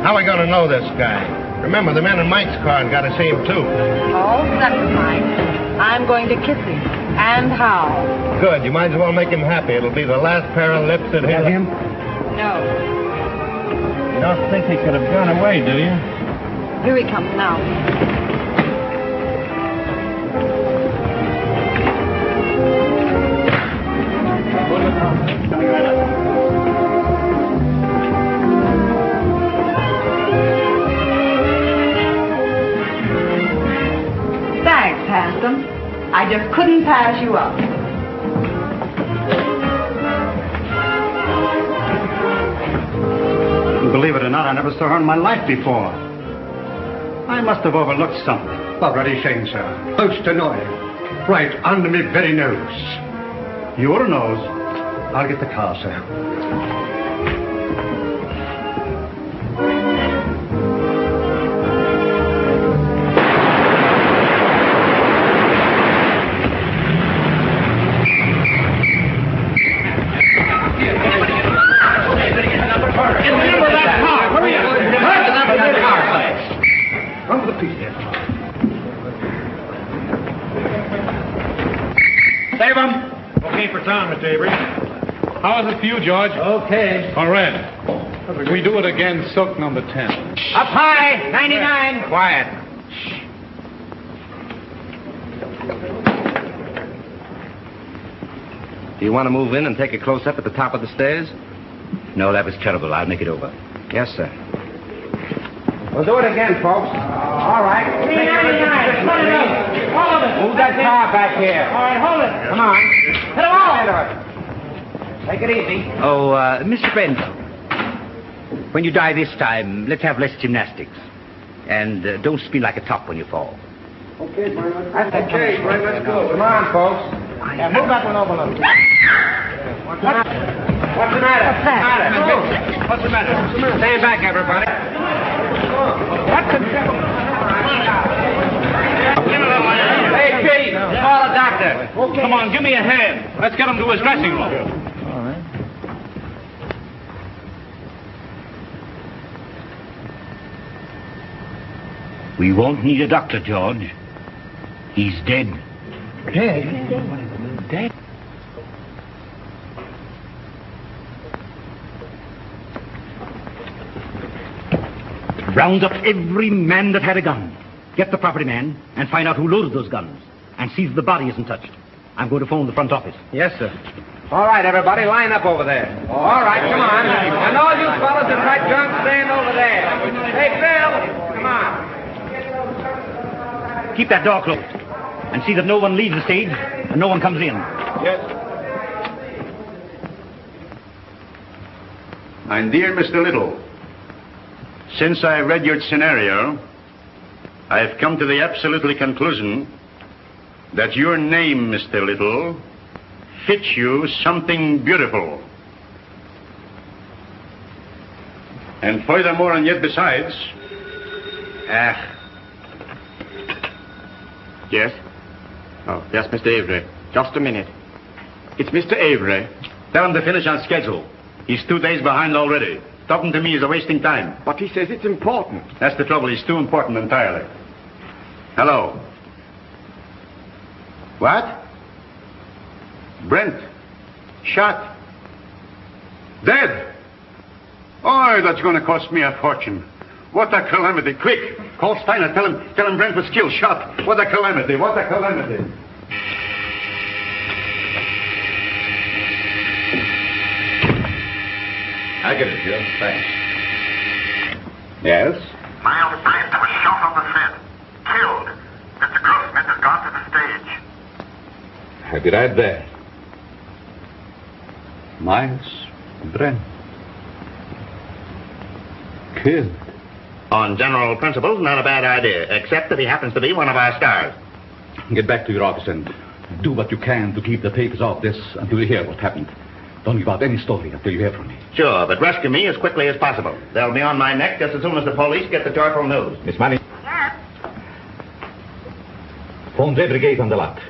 How are we going to know this guy? Remember, the men in Mike's car got to see him, too. All set, Mike. I'm going to kiss him. And how? Good. You might as well make him happy. It'll be the last pair of lips that hit him. No. You don't think he could have gone away, do you? Here he comes now. Coming right up. Thanks, handsome. I just couldn't pass you up. Believe it or not, I never saw her in my life before. I must have overlooked something. What are you saying, sir? Most annoying. Right under me very nose. Your nose? I'll get the car, sir. Save him! Okay for town, Mr. Avery. How is it for you, George? Okay. All right. We do it again, silk number 10. Up high, 99. Quiet. Do you want to move in and take a close-up at the top of the stairs? No, that was terrible. I'll make it over. Yes, sir. We'll do it again, folks. All right. 399. Hold it up. Hold it. Move that car back here. All right, hold it. Come on. Hit him all. Take it easy. Oh, Mr. Brent, when you die this time, let's have less gymnastics. And don't spin like a top when you fall. Okay, Brent. That's okay, Brent. Let's go. Come on, folks. Yeah, move that one over a little. What's the matter? What's that? What's the matter? Stand back, everybody. What's the... Hey, Kitty, call a doctor. Okay. Come on, give me a hand. Let's get him to his dressing room. All right. We won't need a doctor, George. He's dead. Dead? Dead? Round up every man that had a gun. Get the property man and find out who loaded those guns. And see that the body isn't touched. I'm going to phone the front office. Yes, sir. All right, everybody, line up over there. All right, come on. And all you fellas that tried drunk, stand over there. Hey, Bill, come on. Keep that door closed. And see that no one leaves the stage and no one comes in. Yes. My dear Mr. Little, since I read your scenario, I have come to the absolutely conclusion that your name, Mr. Little, fits you something beautiful. And furthermore, and yet besides... Yes? Oh, yes, Mr. Avery. Just a minute. It's Mr. Avery. Tell him to finish on schedule. He's 2 days behind already. Talking to me is a wasting time. But he says it's important. That's the trouble. He's too important entirely. Hello. What? Brent. Shot. Dead. Oh, that's going to cost me a fortune. What a calamity. Quick. Call Steiner. Tell him Brent was killed. Shot. What a calamity. What a calamity. I get it, Joe. Thanks. Yes? Miles Brent was shot on the set. Killed. Mr. Grossman has gone to the stage. I'll be right there. Miles Brent. Killed. On general principles, not a bad idea, except that he happens to be one of our stars. Get back to your office and do what you can to keep the papers off this until you hear what happened. Don't give out any story until you hear from me. Sure, but rescue me as quickly as possible. They'll be on my neck just as soon as the police get the joyful news. Miss Manning. Yes? Phone the brigade on the lot.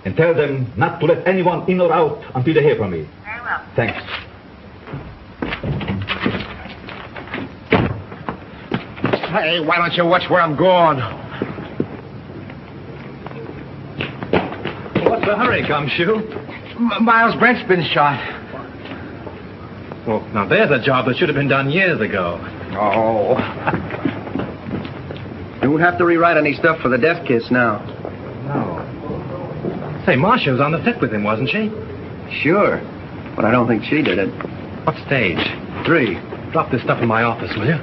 And tell them not to let anyone in or out until they hear from me. Very well. Thanks. Hey, why don't you watch where I'm going? What's the hurry, Gumshoe? Miles Brent's been shot. Well, now there's a job that should have been done years ago. Oh. You won't have to rewrite any stuff for the death kiss now. No. Say, Marcia was on the set with him, wasn't she? Sure. But I don't think she did it. What stage? 3. Drop this stuff in my office, will you?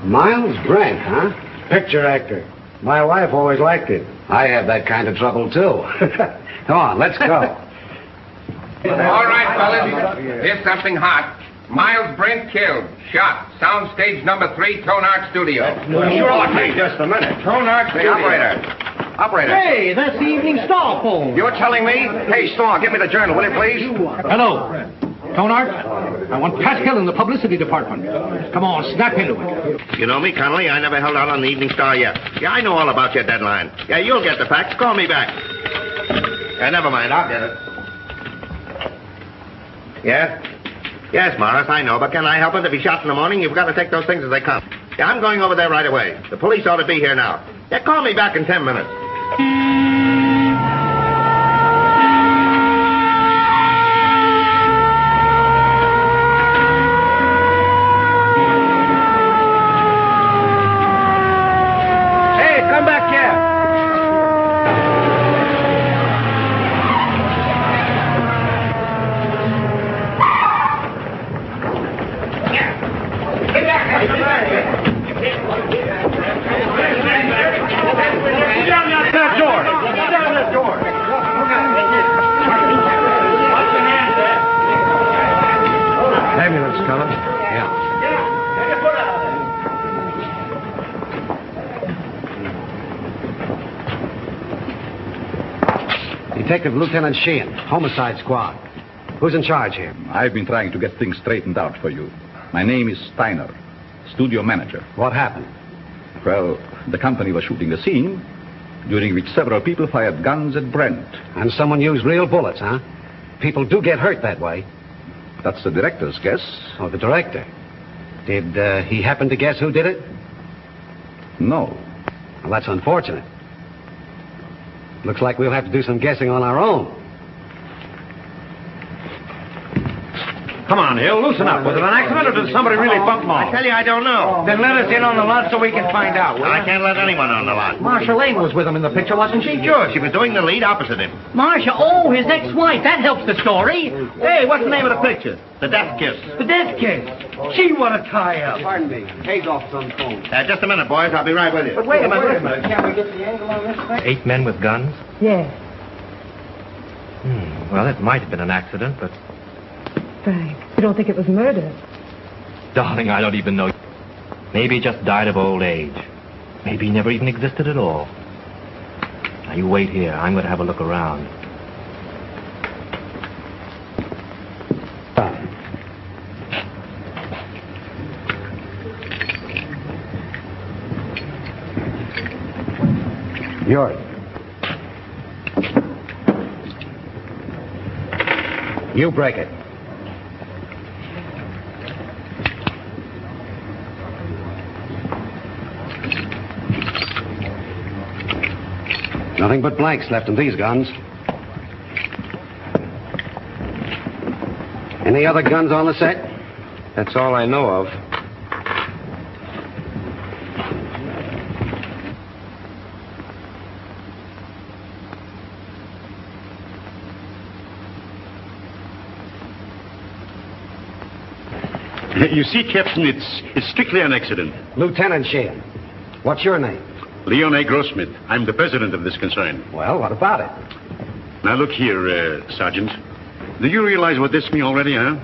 Miles Brent, huh? Picture actor. My wife always liked it. I have that kind of trouble, too. Come on, let's go. All right, fellas. Here's something hot. Miles Brent killed. Shot. Soundstage number 3, Tonart Studio. Hey, just a minute. Tonart Hey, Studio. Operator. Hey, that's the Evening Star phone. You're telling me? Hey, Star, give me the journal, will you, please? Hello. Tonart, I want Pascal in the publicity department. Come on, snap into it. You know me, Connolly. I never held out on the Evening Star yet. Yeah, I know all about your deadline. Yeah, you'll get the facts. Call me back. Yeah, never mind. I'll get it. Yes? Yes, Morris, I know, but can I help it? If he's shot in the morning, you've got to take those things as they come. Yeah, I'm going over there right away. The police ought to be here now. Yeah, call me back in 10 minutes. Hey, come back here. Ambulance coming. Yeah. Detective Lieutenant Sheehan, Homicide Squad. Who's in charge here? I've been trying to get things straightened out for you. My name is Steiner, studio manager. What happened? Well, the company was shooting a scene during which several people fired guns at Brent. And someone used real bullets, huh? People do get hurt that way. That's the director's guess. Oh, the director. Did he happen to guess who did it? No. Well, that's unfortunate. Looks like we'll have to do some guessing on our own. Come on, Hill, loosen up. Was it an accident or did somebody really bump I tell you, I don't know. Then let us in on the lot so we can find out, will I you? can't let anyone on the lot. Marcia Lane was with him in the picture, wasn't she? Sure, she was doing the lead opposite him. Marcia, oh, his ex-wife. That helps the story. Hey, what's the name of the picture? The death kiss. The death kiss. Gee, what a tie-up. Pardon me. Hayes off some phone. Just a minute, boys. I'll be right with you. But wait a minute. Can we get the angle on this thing? 8 men with guns? Yes, Well, it might have been an accident, but... Frank. You don't think it was murder? Darling, I don't even know. Maybe he just died of old age. Maybe he never even existed at all. Now, you wait here. I'm going to have a look around. Yours. You break it. Nothing but blanks left in these guns. Any other guns on the set? That's all I know of. You see, Captain, it's strictly an accident. Lieutenant Sheehan. What's your name? Leon A. Grossmith. I'm the president of this concern. Well, what about it? Now, look here, Sergeant. Do you realize what this means already, huh?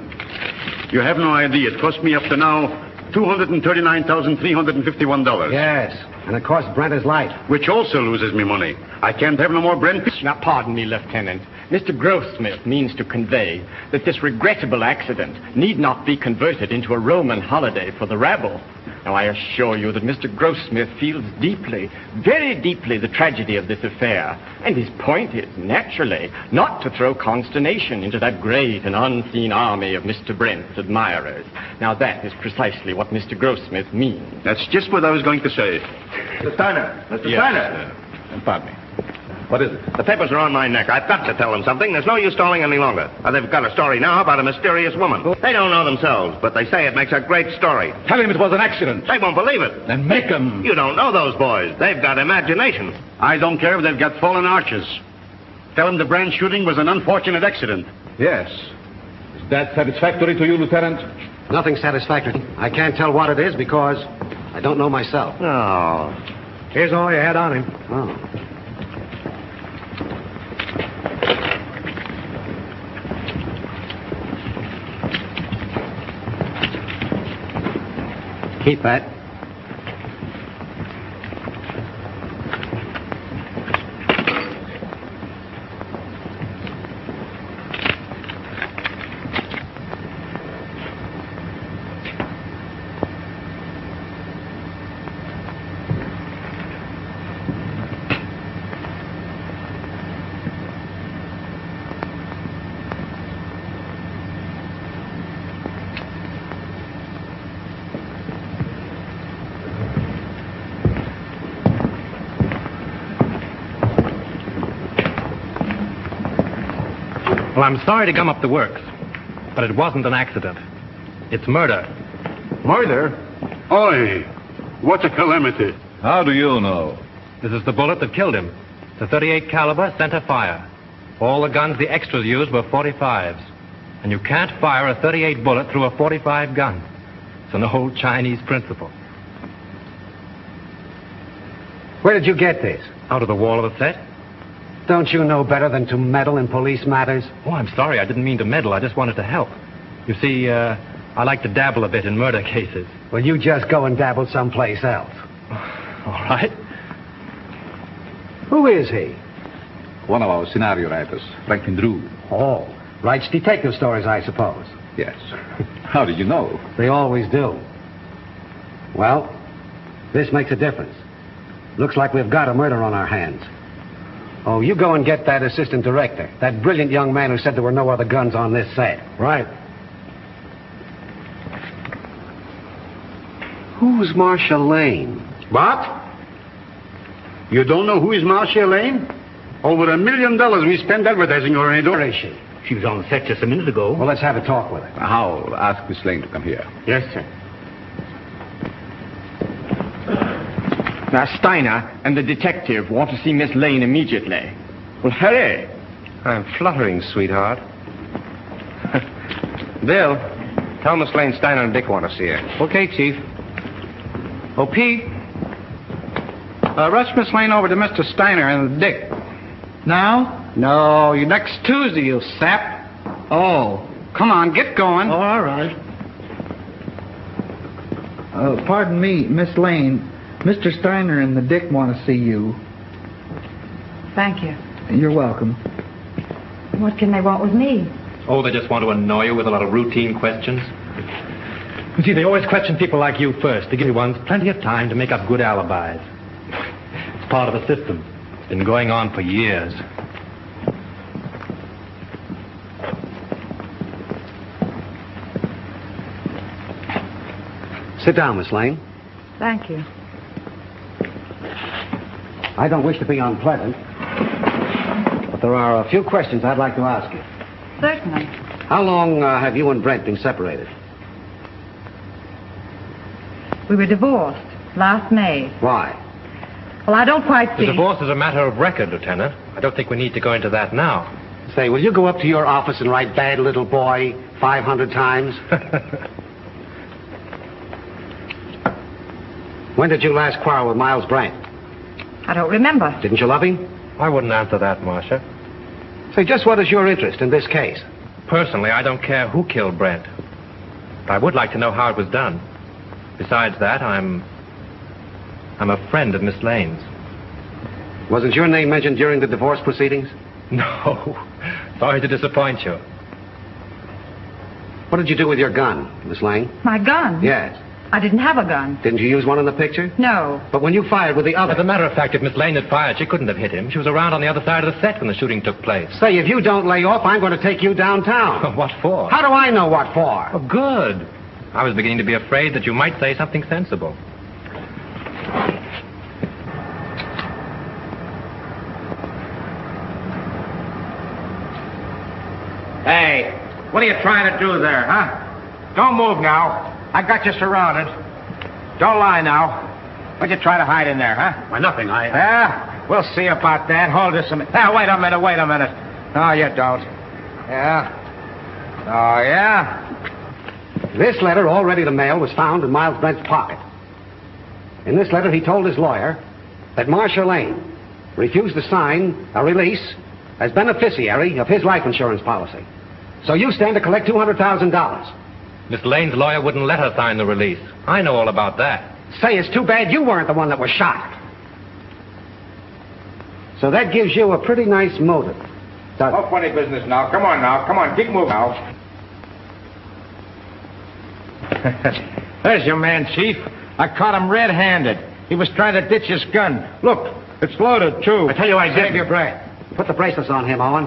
You have no idea. It cost me up to now $239,351. Yes, and it cost Brent his life. Which also loses me money. I can't have no more Brent. Now, pardon me, Lieutenant. Mr. Grossmith means to convey that this regrettable accident need not be converted into a Roman holiday for the rabble. Now, I assure you that Mr. Grossmith feels deeply, very deeply, the tragedy of this affair. And his point is, naturally, not to throw consternation into that great and unseen army of Mr. Brent's admirers. Now, that is precisely what Mr. Grossmith means. That's just what I was going to say. Mr. Steiner! Mr. Steiner! Pardon me. What is it? The papers are on my neck. I've got to tell them something. There's no use stalling any longer. They've got a story now about a mysterious woman. They don't know themselves, but they say it makes a great story. Tell him it was an accident. They won't believe it. Then make them. You don't know those boys. They've got imagination. I don't care if they've got fallen arches. Tell them the Brand shooting was an unfortunate accident. Yes. Is that satisfactory to you, Lieutenant? Nothing satisfactory. I can't tell what it is because I don't know myself. Oh. Here's all you had on him. Oh. Keep that. Well, I'm sorry to gum up the works, but it wasn't an accident. It's murder. Murder? Oi! What a calamity. How do you know? This is the bullet that killed him. The .38 caliber center fire. All the guns the extras used were .45s. And you can't fire a .38 bullet through a .45 gun. It's an old Chinese principle. Where did you get this? Out of the wall of the set? Don't you know better than to meddle in police matters? Oh, I'm sorry. I didn't mean to meddle. I just wanted to help. You see, I like to dabble a bit in murder cases. Well, you just go and dabble someplace else. All right. Who is he? One of our scenario writers, Franklyn Drew. Oh, writes detective stories, I suppose. Yes. How did you know? They always do. Well, this makes a difference. Looks like we've got a murder on our hands. Oh, you go and get that assistant director, that brilliant young man who said there were no other guns on this set. Right. Who's Marcia Lane? What? You don't know who is Marcia Lane? Over $1 million we spent advertising her. Where is she? She was on the set just a minute ago. Well, let's have a talk with her. I'll ask Miss Lane to come here. Yes, sir. Now, Steiner and the detective want to see Miss Lane immediately. Well, hurry. I'm fluttering, sweetheart. Bill, tell Miss Lane Steiner and Dick want to see her. Okay, Chief. Oh, Pete. Rush Miss Lane over to Mr. Steiner and Dick. Now? No, you next Tuesday, you sap. Oh, come on, get going. Oh, all right. Pardon me, Miss Lane. Mr. Steiner and the Dick want to see you. Thank you. You're welcome. What can they want with me? Oh, they just want to annoy you with a lot of routine questions. You see, they always question people like you first to give you ones plenty of time to make up good alibis. It's part of the system. It's been going on for years. Sit down, Miss Lane. Thank you. I don't wish to be unpleasant, but there are a few questions I'd like to ask you. Certainly. How long have you and Brent been separated? We were divorced last May. Why? Well, I don't quite see... The divorce is a matter of record, Lieutenant. I don't think we need to go into that now. Say, will you go up to your office and write "bad little boy" 500 times? When did you last quarrel with Miles Brent? I don't remember. Didn't you love him? I wouldn't answer that, Marcia. Say, just what is your interest in this case? Personally, I don't care who killed Brent. But I would like to know how it was done. Besides that, I'm a friend of Miss Lane's. Wasn't your name mentioned during the divorce proceedings? No. Sorry to disappoint you. What did you do with your gun, Miss Lane? My gun? Yes. I didn't have a gun. Didn't you use one in the picture? No. But when you fired with the other... As a matter of fact, if Miss Lane had fired, she couldn't have hit him. She was around on the other side of the set when the shooting took place. Say, if you don't lay off, I'm going to take you downtown. What for? How do I know what for? Oh, good. I was beginning to be afraid that you might say something sensible. Hey, what are you trying to do there, huh? Don't move now. I got you surrounded. Don't lie now. What'd you try to hide in there, huh? Why, nothing. Yeah, we'll see about that. Hold this a minute. Wait a minute. No, you don't. Yeah. Oh, yeah? This letter, all ready to mail, was found in Miles Brent's pocket. In this letter, he told his lawyer that Marcia Lane refused to sign a release as beneficiary of his life insurance policy. So you stand to collect $200,000. Miss Lane's lawyer wouldn't let her sign the release. I know all about that. Say, it's too bad you weren't the one that was shot. So that gives you a pretty nice motive. No funny business now. Come on. Keep moving now. There's your man, Chief. I caught him red-handed. He was trying to ditch his gun. Look, it's loaded, too. I tell you I did. Save your breath. Put the bracelets on him, Owen.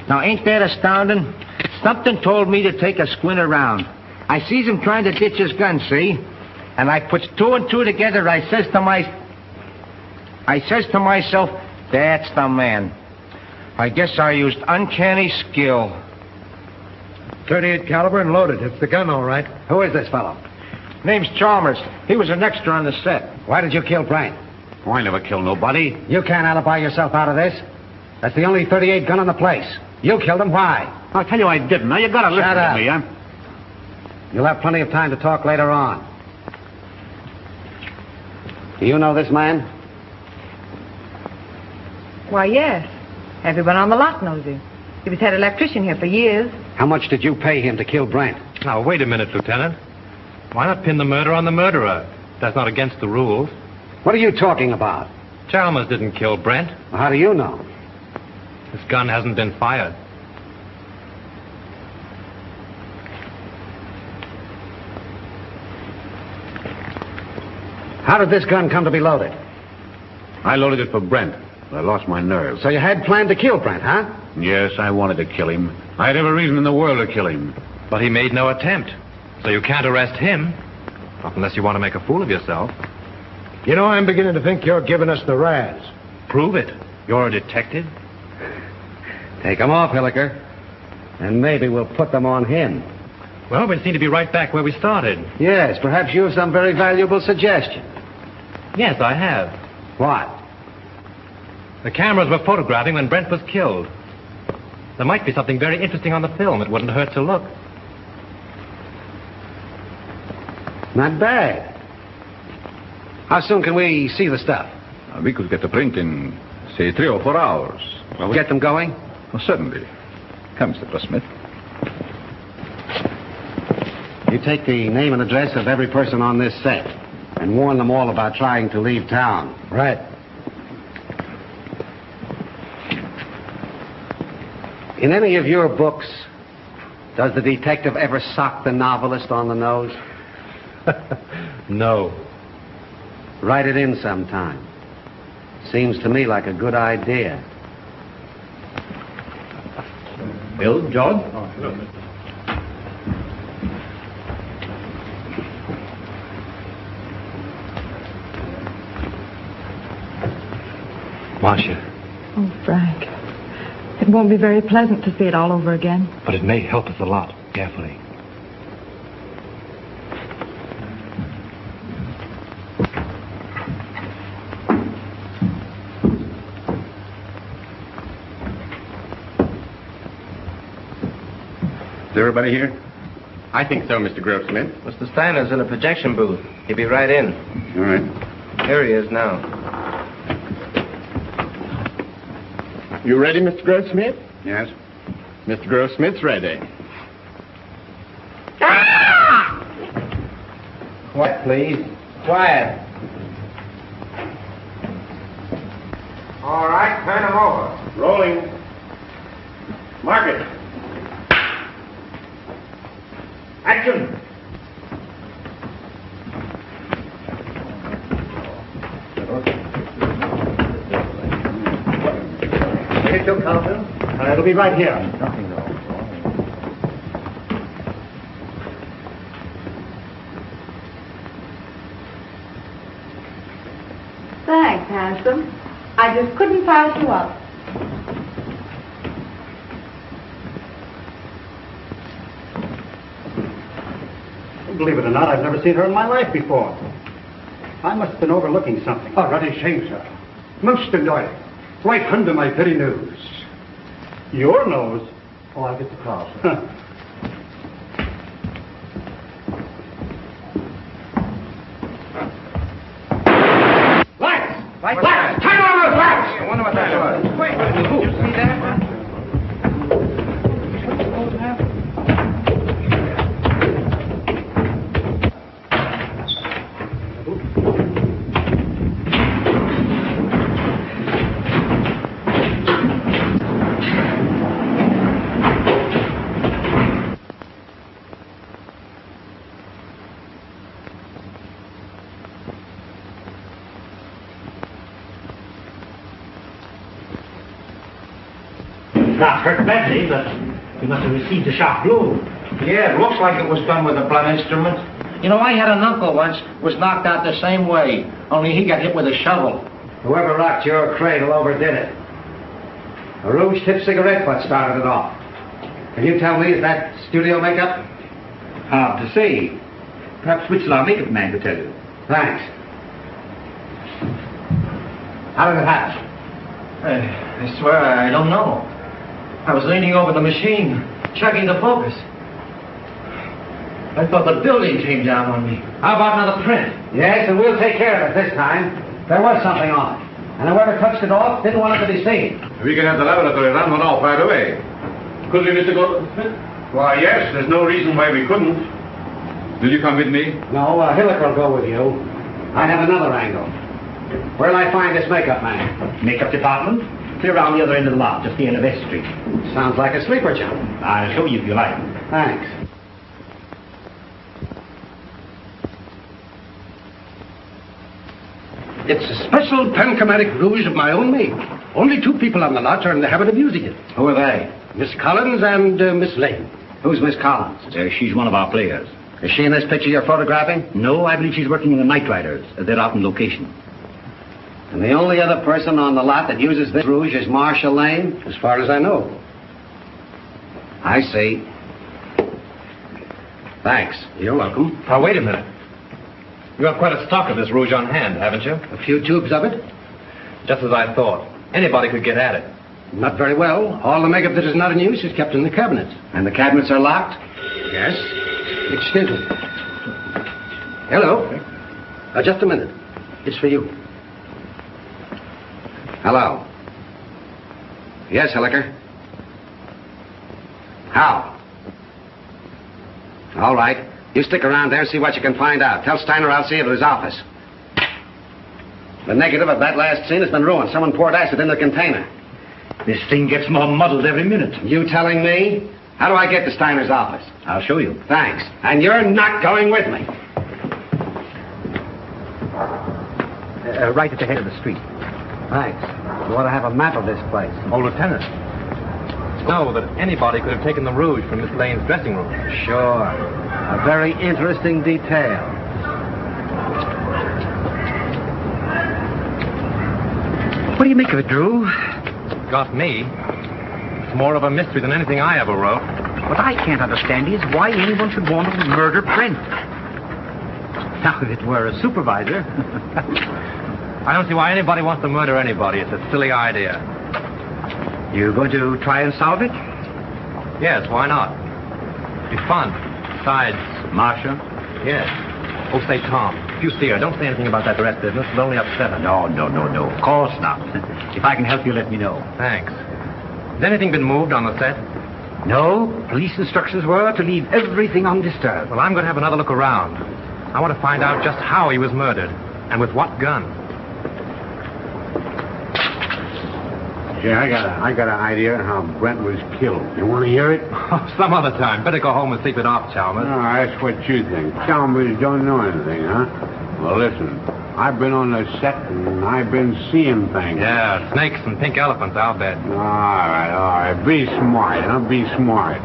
Now, ain't that astounding? Something told me to take a squint around. I sees him trying to ditch his gun, see? And I puts two and two together. I says to myself, that's the man. I guess I used uncanny skill. 38 caliber and loaded. It's the gun, all right. Who is this fellow? Name's Chalmers. He was an extra on the set. Why did you kill Brent? Oh, I never killed nobody. You can't alibi yourself out of this. That's the only 38 gun in the place. You killed him. Why? I'll tell you I didn't. Now, you gotta listen Shut up. to me, huh? You'll have plenty of time to talk later on. Do you know this man? Why, yes. Everyone on the lot knows him. He was head electrician here for years. How much did you pay him to kill Brent? Now, wait a minute, Lieutenant. Why not pin the murder on the murderer? That's not against the rules. What are you talking about? Chalmers didn't kill Brent. Well, how do you know? This gun hasn't been fired. How did this gun come to be loaded? I loaded it for Brent. I lost my nerve. So you had planned to kill Brent, huh? Yes, I wanted to kill him. I had every reason in the world to kill him. But he made no attempt. So you can't arrest him. Not unless you want to make a fool of yourself. You know, I'm beginning to think you're giving us the razz. Prove it. You're a detective. Take them off, Hilliker. And maybe we'll put them on him. Well, we seem to be right back where we started. Yes, perhaps you have some very valuable suggestion. Yes, I have. What? The cameras were photographing when Brent was killed. There might be something very interesting on the film. It wouldn't hurt to look. Not bad. How soon can we see the stuff? We could get the print in, say, 3 or 4 hours. Well, get them going? Oh, certainly. Come, Mr. Grossmith. You take the name and address of every person on this set and warn them all about trying to leave town. Right. In any of your books, does the detective ever sock the novelist on the nose? No. Write it in sometime. Seems to me like a good idea. Bill, George? Marcia. Oh, Frank. It won't be very pleasant to see it all over again. But it may help us a lot. Carefully. Is everybody here? I think so, Mr. Grossmith. Mr. Steiner's in a projection booth. He'll be right in. All right. Here he is now. You ready, Mr. Grossmith? Yes. Mr. Grossmith's ready. Quiet, please. Quiet. All right, turn him over. Rolling. Mark it. Action. Take your counter. It'll be right here. Nothing, though. Thanks, handsome. I just couldn't pass you up. Believe it or not, I've never seen her in my life before. I must have been overlooking something. Oh, that is shame, sir. Most annoying. Right under my very nose. Your nose? Oh, I'll get the car, sir. Lights! Turn on those lights! I wonder what that was. Wait, did you see that? Not hurt badly, but he must have received a sharp blow. Yeah, it looks like it was done with a blunt instrument. You know, I had an uncle once was knocked out the same way, only he got hit with a shovel. Whoever rocked your cradle overdid it. A rouge-tipped cigarette butt started it off. Can you tell me, is that studio makeup? Hard to say. Perhaps Whitslaw makeup man could tell you. Thanks. How did it happen? I swear I don't know. I was leaning over the machine, checking the focus. I thought the building came down on me. How about another print? Yes, and we'll take care of it this time. There was something on it. And whoever touched it off didn't want it to be seen. We can have the laboratory run one off right away. Could we, Mr. Smith? Why, yes, there's no reason why we couldn't. Will you come with me? No, Hilliker will go with you. I have another angle. Where'll I find this makeup man? Makeup department? Clear around the other end of the lot, just the end of S Street. Sounds like a sleeper job. I'll show you if you like. Thanks. It's a special panchromatic rouge of my own make. Only 2 people on the lot are in the habit of using it. Who are they? Miss Collins and Miss Lane. Who's Miss Collins? She's one of our players. Is she in this picture you're photographing? No, I believe she's working in the Night Riders. They're out on location. And the only other person on the lot that uses this rouge is Marcia Lane? As far as I know. I see. Thanks. You're welcome. Now, wait a minute. You have quite a stock of this rouge on hand, haven't you? A few tubes of it? Just as I thought. Anybody could get at it. Not very well. All the makeup that is not in use is kept in the cabinets. And the cabinets are locked? Yes. Excuse me. Hello. Just a minute. It's for you. Hello. Yes, Hilliker. How? All right. You stick around there and see what you can find out. Tell Steiner I'll see you at his office. The negative of that last scene has been ruined. Someone poured acid in the container. This thing gets more muddled every minute. You telling me? How do I get to Steiner's office? I'll show you. Thanks. And you're not going with me. Right at the head of the street. Thanks. You ought to have a map of this place. Oh, Lieutenant. Know that anybody could have taken the rouge from Miss Lane's dressing room. Sure. A very interesting detail. What do you make of it, Drew? Got me. It's more of a mystery than anything I ever wrote. What I can't understand is why anyone should want to murder Brent. Now, if it were a supervisor... I don't see why anybody wants to murder anybody. It's a silly idea. You going to try and solve it? Yes, why not? It'd be fun. Besides... Marcia? Yes. Oh, say, Tom, if you see her, don't say anything about that arrest business. It'll only upset her. No. Of course not. If I can help you, let me know. Thanks. Has anything been moved on the set? No. Police instructions were to leave everything undisturbed. Well, I'm going to have another look around. I want to find out just how he was murdered and with what gun. Jay, I got an idea how Brent was killed. You want to hear it? Some other time. Better go home and sleep it off, Chalmers. No, that's what you think. Chalmers don't know anything, huh? Well, listen. I've been on the set and I've been seeing things. Yeah, snakes and pink elephants, I'll bet. All right. Be smart, huh? Be smart.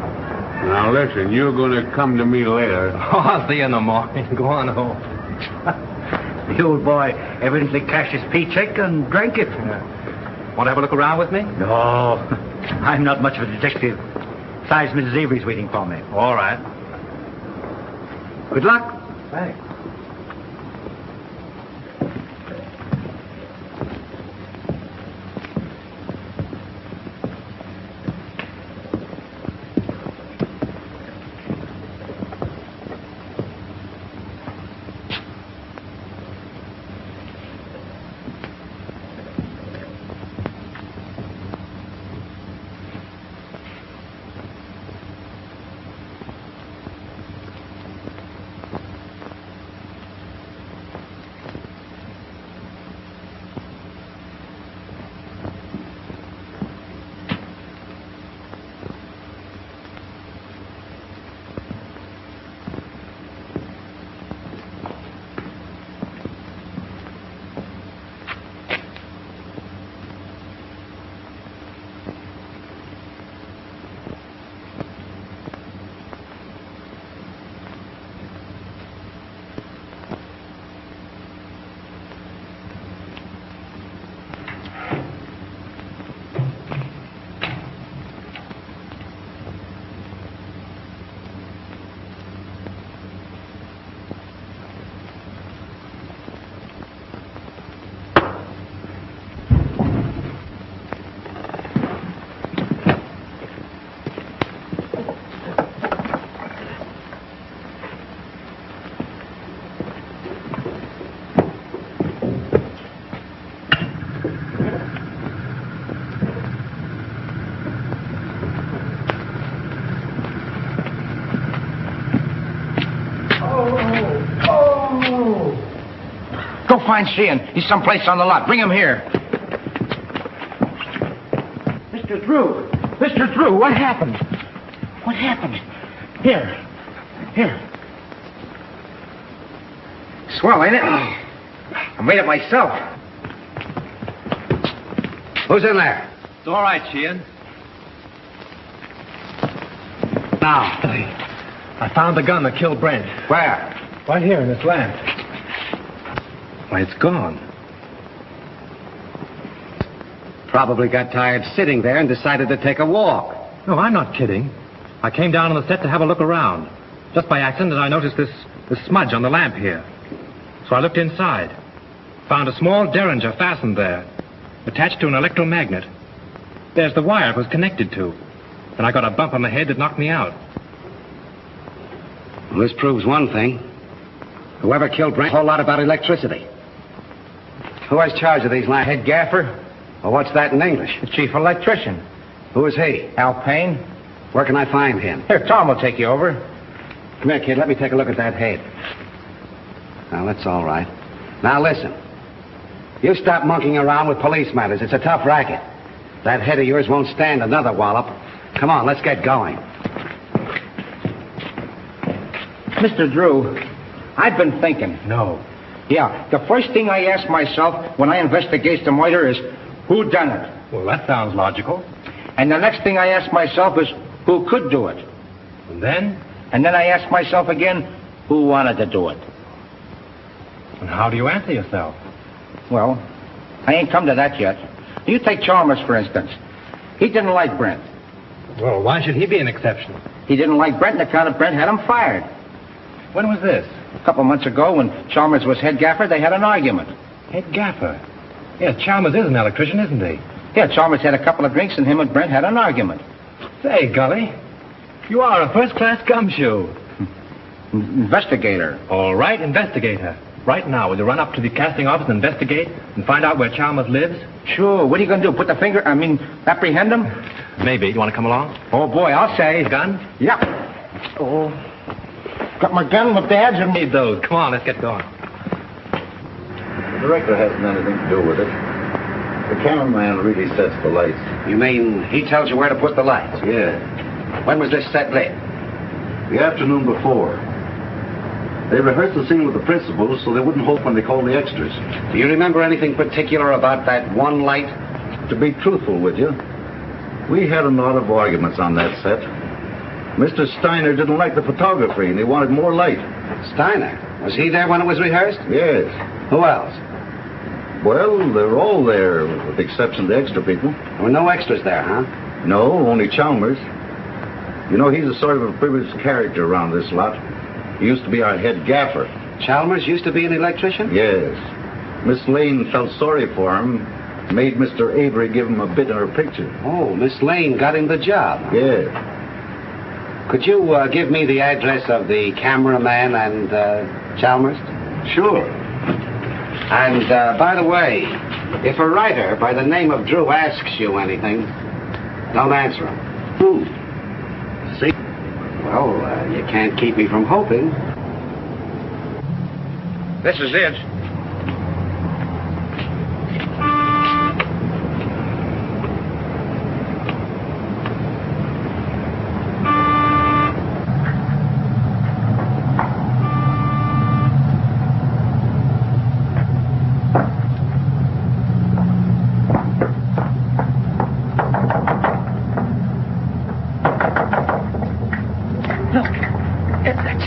Now, listen, you're going to come to me later. Oh, I'll see you in the morning. Go on home. The old boy evidently cashed his paycheck and drank it. Yeah. Want to have a look around with me? No, I'm not much of a detective. Besides, Mrs. Avery's waiting for me. All right. Good luck. Thanks. Go find Sheehan. He's someplace on the lot. Bring him here. Mr. Drew. Mr. Drew, what happened? What happened? Here. Swell, ain't it? I made it myself. Who's in there? It's all right, Sheehan. Now. I found the gun that killed Brent. Where? Right here in this lamp. Why, it's gone. Probably got tired sitting there and decided to take a walk. No, I'm not kidding. I came down on the set to have a look around. Just by accident, I noticed this smudge on the lamp here. So I looked inside. Found a small derringer fastened there, attached to an electromagnet. There's the wire it was connected to. And I got a bump on the head that knocked me out. Well, this proves one thing. Whoever killed Brent, a whole lot about electricity. Who has charge of these lamps? Head gaffer. Well, what's that in English? The chief electrician. Who is he? Al Payne. Where can I find him? Here, Tom will take you over. Come here, kid. Let me take a look at that head. Now, that's all right. Now, listen. You stop monkeying around with police matters. It's a tough racket. That head of yours won't stand another wallop. Come on, let's get going. Mr. Drew, I've been thinking. No. Yeah, the first thing I ask myself when I investigate the murder is, who done it? Well, that sounds logical. And the next thing I ask myself is, who could do it? And then? And then I ask myself again, who wanted to do it? And how do you answer yourself? Well, I ain't come to that yet. You take Chalmers, for instance. He didn't like Brent. Well, why should he be an exception? He didn't like Brent on account of Brent had him fired. When was this? A couple months ago, when Chalmers was head gaffer, they had an argument. Head gaffer? Yeah, Chalmers is an electrician, isn't he? Yeah, Chalmers had a couple of drinks, and him and Brent had an argument. Say, Gully, you are a first-class gumshoe. Investigator. All right, investigator. Right now, will you run up to the casting office and investigate and find out where Chalmers lives? Sure. What are you going to do? Apprehend him? Maybe. You want to come along? Oh, boy, I'll say. Gun? Yeah. Oh. Got my gun with Dad's and need those. Come on, let's get going. The director hasn't anything to do with it. The cameraman really sets the lights. You mean he tells you where to put the lights? Yeah. When was this set lit? The afternoon before. They rehearsed the scene with the principals so they wouldn't hope when they called the extras. Do you remember anything particular about that one light? To be truthful with you, we had a lot of arguments on that set. Mr. Steiner didn't like the photography and he wanted more light. Steiner? Was he there when it was rehearsed? Yes. Who else? Well, they're all there, with the exception of the extra people. There were no extras there, huh? No, only Chalmers. You know, he's a sort of a privileged character around this lot. He used to be our head gaffer. Chalmers used to be an electrician? Yes. Miss Lane felt sorry for him, made Mr. Avery give him a bit in her picture. Oh, Miss Lane got him the job. Yes. Could you give me the address of the cameraman and Chalmers? Sure. And, by the way, if a writer by the name of Drew asks you anything, don't answer him. Who? See? Well, you can't keep me from hoping. This is it.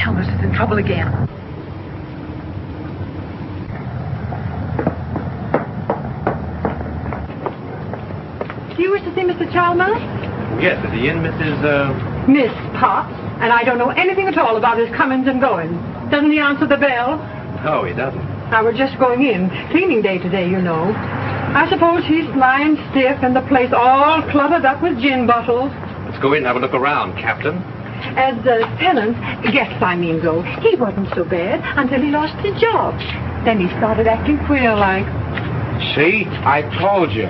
Chalmers is in trouble again. Do you wish to see Mr. Chalmers? Yes, is he in, Mrs. Miss Potts. And I don't know anything at all about his comings and goings. Doesn't he answer the bell? No, he doesn't. I was just going in. Cleaning day today, you know. I suppose he's lying stiff and the place all cluttered up with gin bottles. Let's go in and have a look around, Captain. As tenant, guests I mean go, he wasn't so bad until he lost his job. Then he started acting queer like. See? I told you.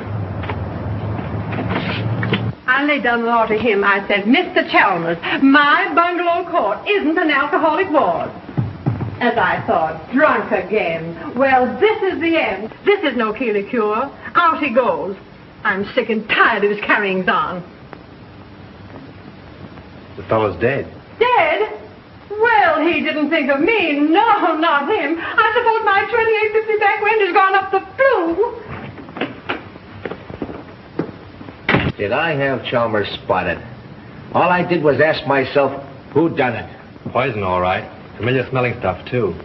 I laid down the law to him. I said, Mr. Chalmers, my bungalow court isn't an alcoholic ward. As I thought, drunk again. Well, this is the end. This is no Keeley cure. Out he goes. I'm sick and tired of his carryings on. The fellow's dead. Dead? Well, he didn't think of me. No, not him. I suppose my 2850 back wind has gone up the flue. Did I have Chalmers spotted? All I did was ask myself, who done it? Poison, all right. Familiar smelling stuff, too.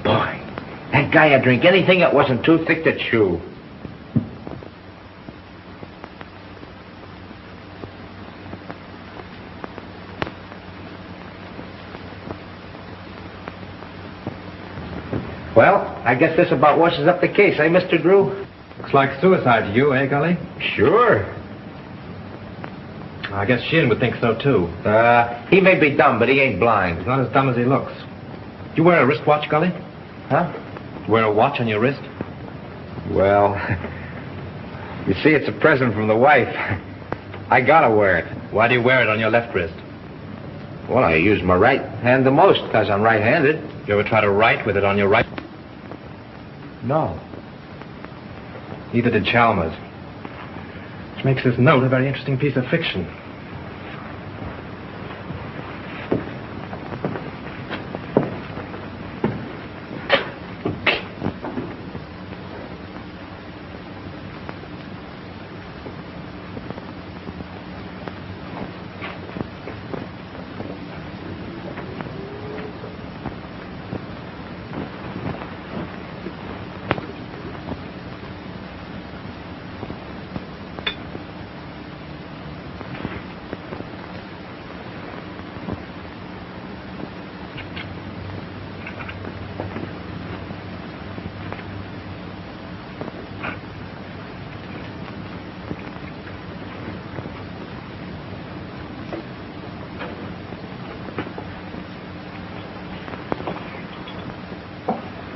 Boy, that guy would drink anything that wasn't too thick to chew. Well, I guess this about washes up the case, eh, Mr. Drew? Looks like suicide to you, eh, Gully? Sure. I guess Shin would think so, too. He may be dumb, but he ain't blind. He's not as dumb as he looks. You wear a wristwatch, Gully? Huh? You wear a watch on your wrist? Well, you see, it's a present from the wife. I gotta wear it. Why do you wear it on your left wrist? Well, I use my right hand the most, because I'm right-handed. You ever try to write with it on your right? No. Neither did Chalmers. Which makes this note a very interesting piece of fiction.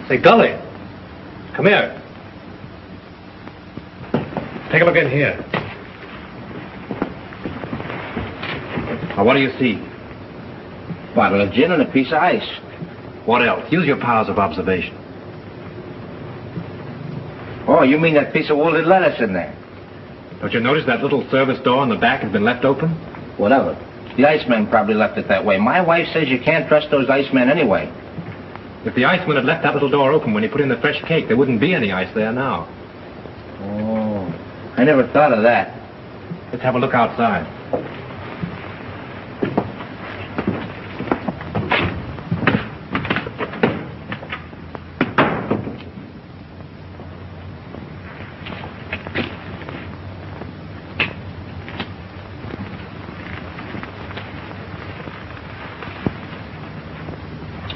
Say, Gully, come here. Take a look in here. Now, what do you see? Bottle of gin and a piece of ice. What else? Use your powers of observation. Oh, you mean that piece of wilted lettuce in there? Don't you notice that little service door in the back has been left open? Whatever. The iceman probably left it that way. My wife says you can't trust those icemen anyway. If the iceman had left that little door open when he put in the fresh cake, there wouldn't be any ice there now. Oh, I never thought of that. Let's have a look outside.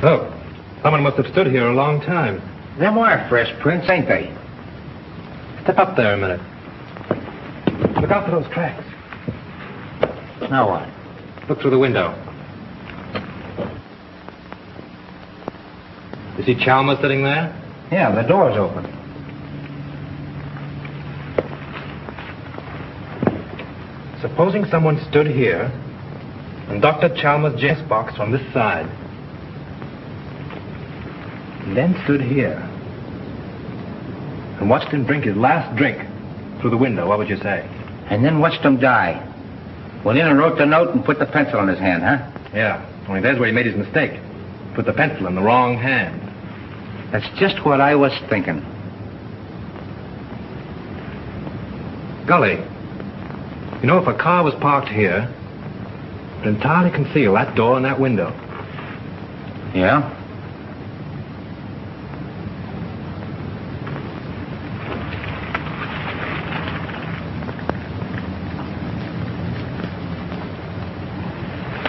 Look, someone must have stood here a long time. Them are fresh prints, ain't they? Step up there a minute. Look out for those tracks. Now what? Look through the window. You see Chalmers sitting there? Yeah, the door's open. Supposing someone stood here and Dr. Chalmers' Jess box from this side, and then stood here and watched him drink his last drink through the window, what would you say? And then watched him die. Went in and wrote the note and put the pencil in his hand, huh? Yeah, only there's where he made his mistake. Put the pencil in the wrong hand. That's just what I was thinking. Gully, you know, if a car was parked here, it would entirely conceal that door and that window. Yeah?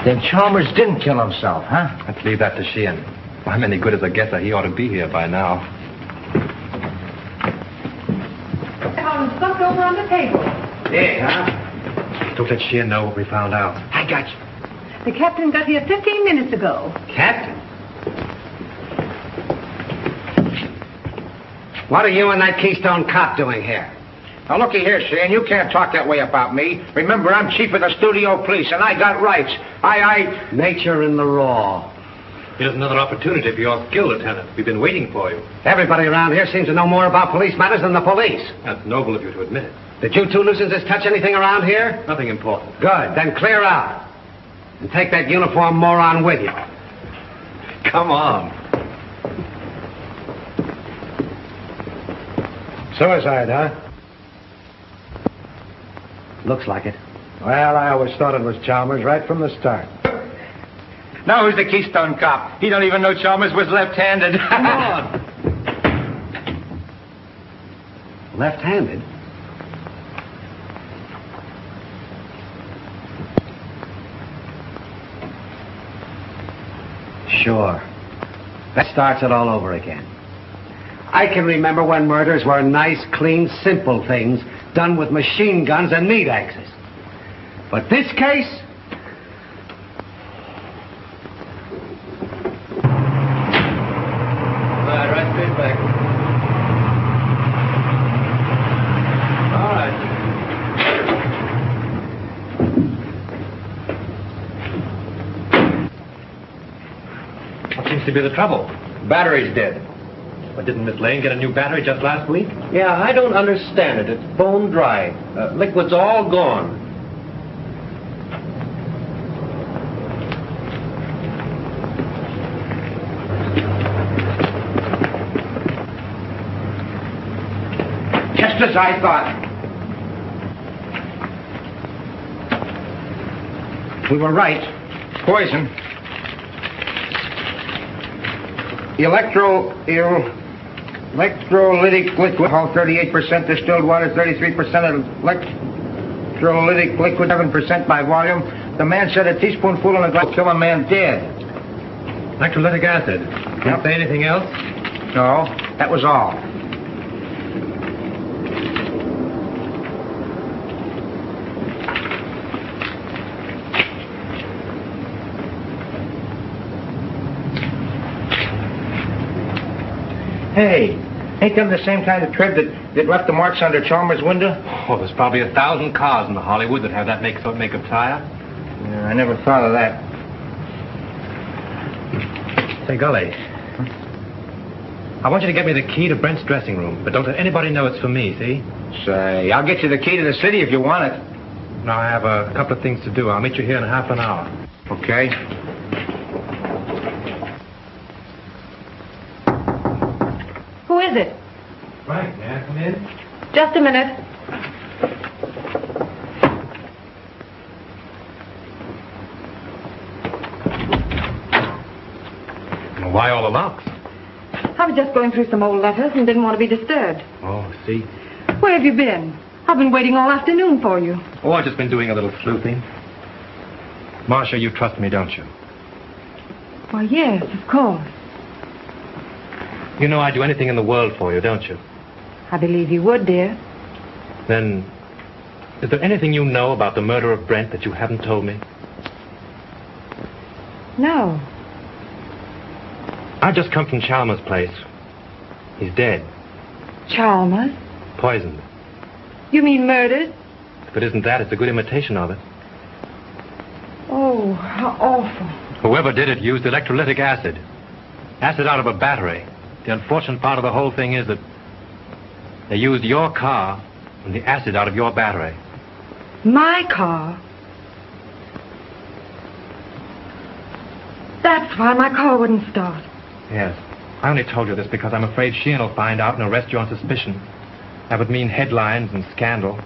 Then Chalmers didn't kill himself, huh? Let's leave that to Sheehan. If I'm any good as a guesser, he ought to be here by now. Found stuff over on the table. Yeah, huh? Don't let Sheehan know what we found out. I got you. The captain got here 15 minutes ago. Captain? What are you and that Keystone cop doing here? Now, looky here, Sheehan, you can't talk that way about me. Remember, I'm chief of the studio police, and I got rights. Nature in the raw. Here's another opportunity for your skill, Lieutenant. We've been waiting for you. Everybody around here seems to know more about police matters than the police. That's noble of you to admit it. Did you two nuisances touch anything around here? Nothing important. Good. Then clear out. And take that uniform moron with you. Come on. Suicide, huh? Looks like it. Well, I always thought it was Chalmers right from the start. Now who's the Keystone cop? He don't even know Chalmers was left-handed. Come on. Left-handed? Sure. That starts it all over again. I can remember when murders were nice, clean, simple things done with machine guns and meat axes. But this case... Right straight back. All right. What seems to be the trouble? Battery's dead. But didn't Miss Lane get a new battery just last week? Yeah, I don't understand it. It's bone dry. Liquid's all gone. Just as I thought. We were right. Poison. Electrolytic liquid, all 38% distilled water, 33% electrolytic liquid, 7% by volume. The man said a teaspoonful in a glass will kill a man dead. Electrolytic acid. Can't say anything else? No, that was all. Hey, ain't them the same kind of tread that left the marks under Chalmers' window? Oh, there's probably 1,000 cars in Hollywood that have that make of tire. Yeah, I never thought of that. Say, Gully, I want you to get me the key to Brent's dressing room, but don't let anybody know it's for me, see? Say, I'll get you the key to the city if you want it. Now, I have a couple of things to do. I'll meet you here in half an hour. Okay. Who is it? Frank, may I come in? Just a minute. Well, why all the locks? I was just going through some old letters and didn't want to be disturbed. Oh, see? Where have you been? I've been waiting all afternoon for you. Oh, I've just been doing a little sleuthing. Marcia, you trust me, don't you? Why, yes, of course. You know I'd do anything in the world for you, don't you? I believe you would, dear. Then, is there anything you know about the murder of Brent that you haven't told me? No. I've just come from Chalmers' place. He's dead. Chalmers? Poisoned. You mean murdered? If it isn't that, it's a good imitation of it. Oh, how awful. Whoever did it used electrolytic acid. Acid out of a battery. The unfortunate part of the whole thing is that they used your car and the acid out of your battery. My car? That's why my car wouldn't start. Yes. I only told you this because I'm afraid Sheehan will find out and arrest you on suspicion. That would mean headlines and scandal.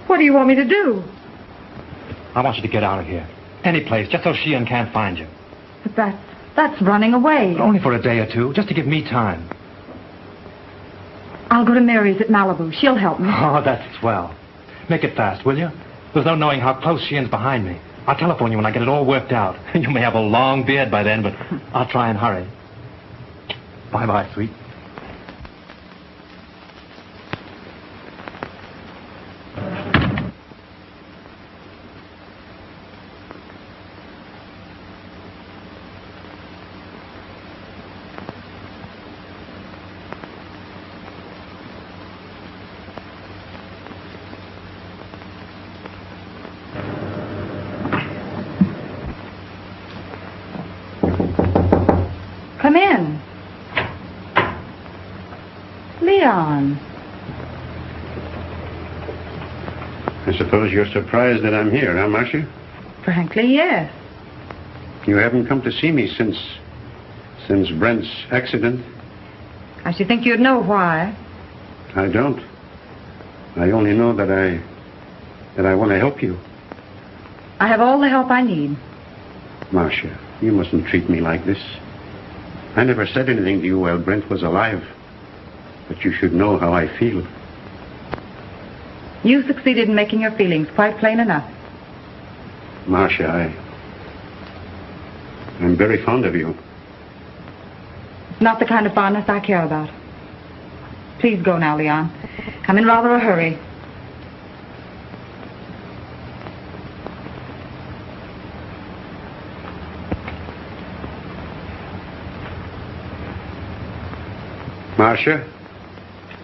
What do you want me to do? I want you to get out of here. Any place, just so Sheehan can't find you. But that's running away. But only for a day or two, just to give me time. I'll go to Mary's at Malibu. She'll help me. Oh, that's swell. Make it fast, will you? There's no knowing how close Sheehan's behind me. I'll telephone you when I get it all worked out. You may have a long beard by then, but I'll try and hurry. Bye-bye, sweet. Come in. Leon. I suppose you're surprised that I'm here, huh, Marcia? Frankly, yes. You haven't come to see me since Brent's accident? I should think you'd know why. I don't. I only know that I want to help you. I have all the help I need. Marcia, you mustn't treat me like this. I never said anything to you while Brent was alive. But you should know how I feel. You succeeded in making your feelings quite plain enough. Marcia, I'm very fond of you. It's not the kind of fondness I care about. Please go now, Leon. I'm in rather a hurry. Marcia,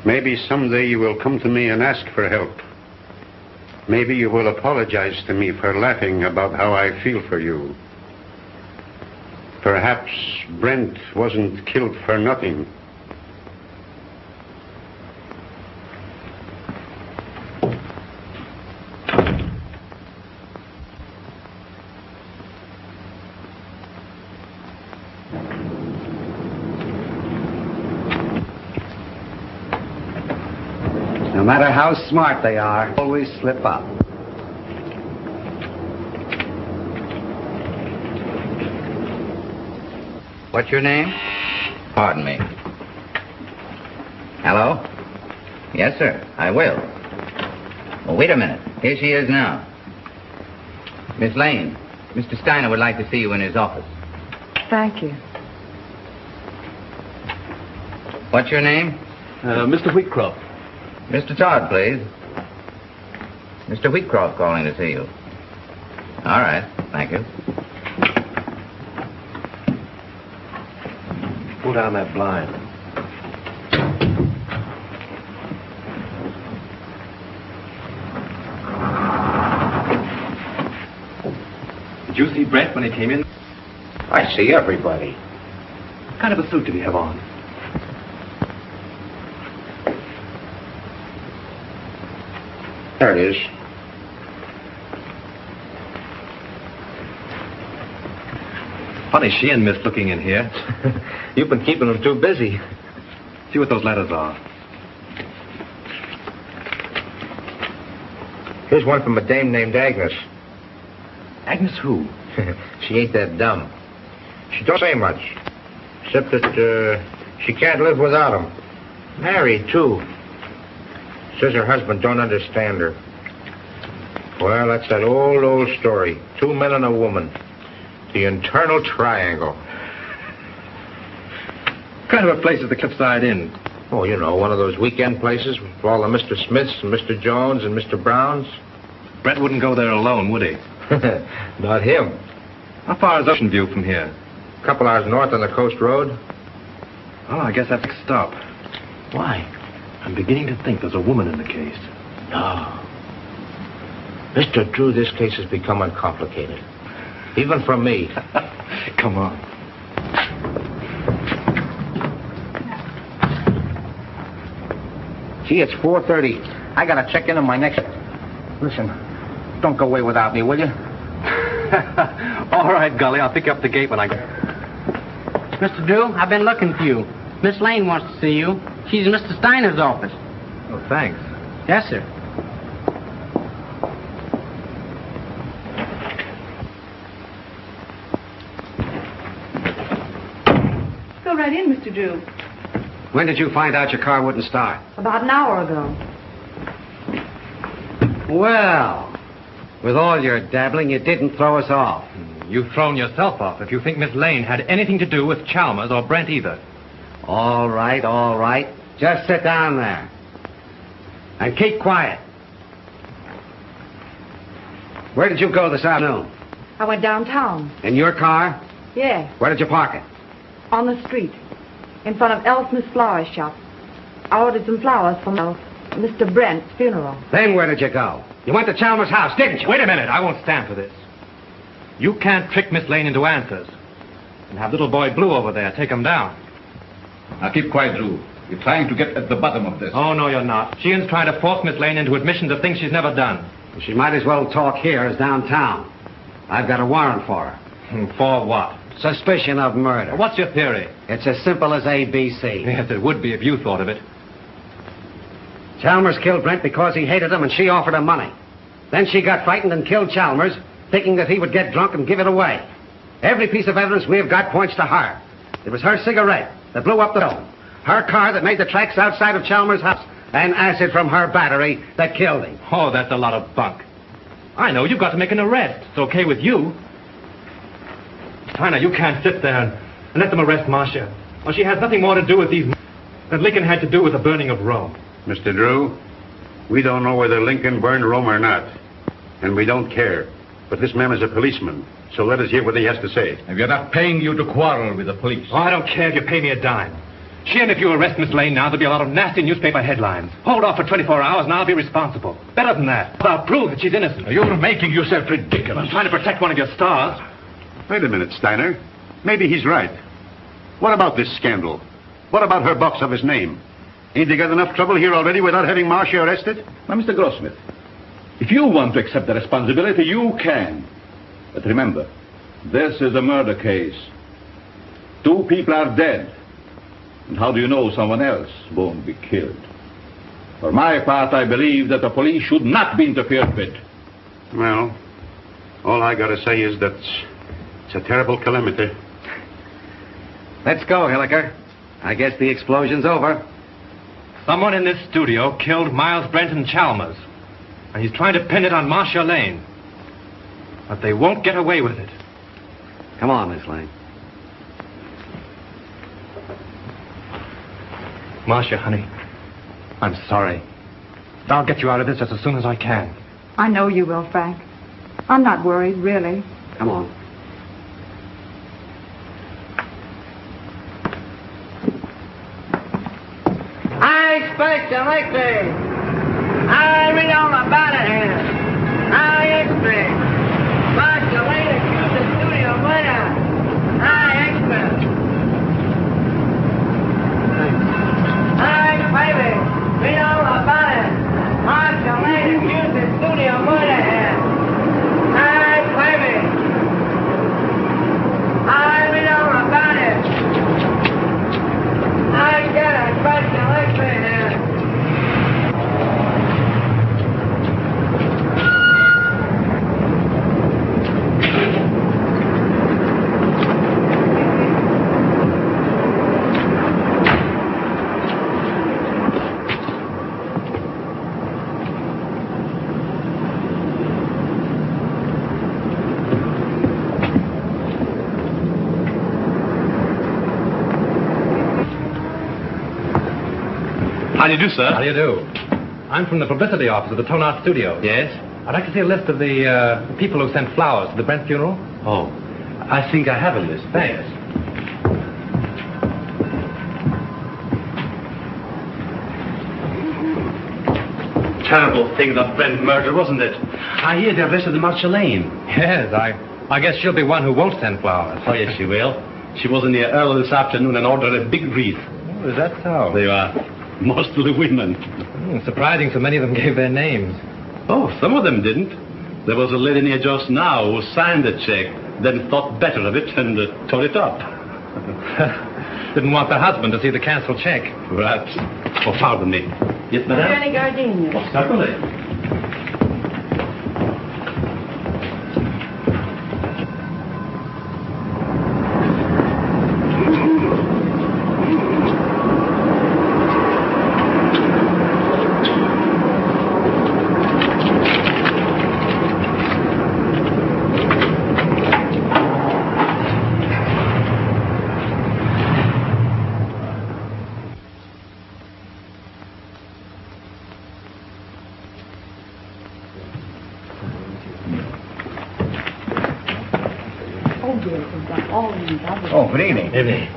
maybe someday you will come to me and ask for help. Maybe you will apologize to me for laughing about how I feel for you. Perhaps Brent wasn't killed for nothing. No matter how smart they are, always slip up. What's your name? Pardon me. Hello? Yes, sir, I will. Well, wait a minute. Here she is now. Miss Lane, Mr. Steiner would like to see you in his office. Thank you. What's your name? Mr. Wheatcroft. Mr. Todd, please. Mr. Wheatcroft calling to see you. All right, thank you. Pull down that blind. Did you see Brent when he came in? I see everybody. What kind of a suit did he have on? There it is. Funny she and Miss looking in here. You've been keeping them too busy. See what those letters are. Here's one from a dame named Agnes. Agnes who? She ain't that dumb. She don't say much, except that she can't live without him. Married, too. Says her husband don't understand her. Well, that's that old story. 2 men and a woman. The internal triangle. What kind of a place is the Cliffside Inn? Oh, you know, one of those weekend places with all the Mr. Smiths and Mr. Jones and Mr. Browns. Brett wouldn't go there alone, would he? Not him. How far is Ocean View from here? A couple hours north on the coast road. Oh, I guess that's a stop. Why? I'm beginning to think there's a woman in the case. No. Mr. Drew, this case has become uncomplicated. Even for me. Come on. Gee, it's 4:30. I gotta check in on my next... Listen, don't go away without me, will you? All right, Gully. I'll pick you up the gate when I get... Mr. Drew, I've been looking for you. Miss Lane wants to see you. She's in Mr. Steiner's office. Oh, thanks. Yes, sir. Go right in, Mr. Drew. When did you find out your car wouldn't start? About an hour ago. Well, with all your dabbling, you didn't throw us off. You've thrown yourself off if you think Miss Lane had anything to do with Chalmers or Brent either. All right, all right. Just sit down there. And keep quiet. Where did you go this afternoon? I went downtown. In your car? Yeah, Where did you park it? on the street. In front of Ellsmith's flower shop. I ordered some flowers for Mr. Brent's funeral. Then where did you go? You went to Chalmers' house, didn't you? Wait a minute. I won't stand for this. You can't trick Miss Lane into answers. And have little boy Blue over there take him down. Now keep quiet, Drew. You're trying to get at the bottom of this. Oh, no, you're not. Sheehan's trying to force Miss Lane into admissions of things she's never done. She might as well talk here as downtown. I've got a warrant for her. For what? Suspicion of murder. What's your theory? It's as simple as ABC. Yes, it would be if you thought of it. Chalmers killed Brent because he hated him and she offered him money. Then she got frightened and killed Chalmers, thinking that he would get drunk and give it away. Every piece of evidence we have got points to her. It was her cigarette that blew up the dome, her car that made the tracks outside of Chalmers' house, and acid from her battery that killed him. Oh, that's a lot of bunk. I know, you've got to make an arrest. It's okay with you. Steiner, you can't sit there and let them arrest Marcia. Well, she has nothing more to do with these than Lincoln had to do with the burning of Rome. Mr. Drew, we don't know whether Lincoln burned Rome or not. And we don't care. But this man is a policeman. So let us hear what he has to say. If you're not paying you to quarrel with the police. Oh, I don't care if you pay me a dime. Sheehan, if you arrest Miss Lane now, there'll be a lot of nasty newspaper headlines. Hold off for 24 hours and I'll be responsible. Better than that. I'll prove that she's innocent. You're making yourself ridiculous. I'm trying to protect one of your stars. Wait a minute, Steiner. Maybe he's right. What about this scandal? What about her box office name? Ain't they got enough trouble here already without having Marcia arrested? Now, Mr. Grossmith, if you want to accept the responsibility, you can. But remember, this is a murder case. 2 people are dead. And how do you know someone else won't be killed? For my part, I believe that the police should not be interfered with. Well, all I gotta say is that it's a terrible calamity. Let's go, Hilliker. I guess the explosion's over. Someone in this studio killed Miles Brent and Chalmers. And he's trying to pin it on Marcia Lane. But they won't get away with it. Come on, Miss Lane. Marcia, honey, I'm sorry. I'll get you out of this just as soon as I can. I know you will, Frank. I'm not worried, really. Come on. I expect a victory. I read all about it here. I expect. Marcia Lane accused the studio winner. I expect. Baby, read all about it. Marcia Lane accused How do you do, sir? How do you do? I'm from the publicity office of the Tone Art Studio. Yes? I'd like to see a list of the people who sent flowers to the Brent funeral. Oh, I think I have a list. Thanks. Terrible thing, that Brent murder, wasn't it? I hear they arrested Marcia Lane. Yes, I guess she'll be one who won't send flowers. Oh, yes, she will. She was in here early this afternoon and ordered a big wreath. Oh, is that so? They are mostly women. Surprising so many of them gave their names. Oh, some of them didn't. There was a lady near just now who signed the check, then thought better of it and tore it up. Didn't want the husband to see the canceled check. Perhaps. Oh, pardon me. Yes, madame? Any gardenias? Oh, certainly. Oh, good evening. Evening.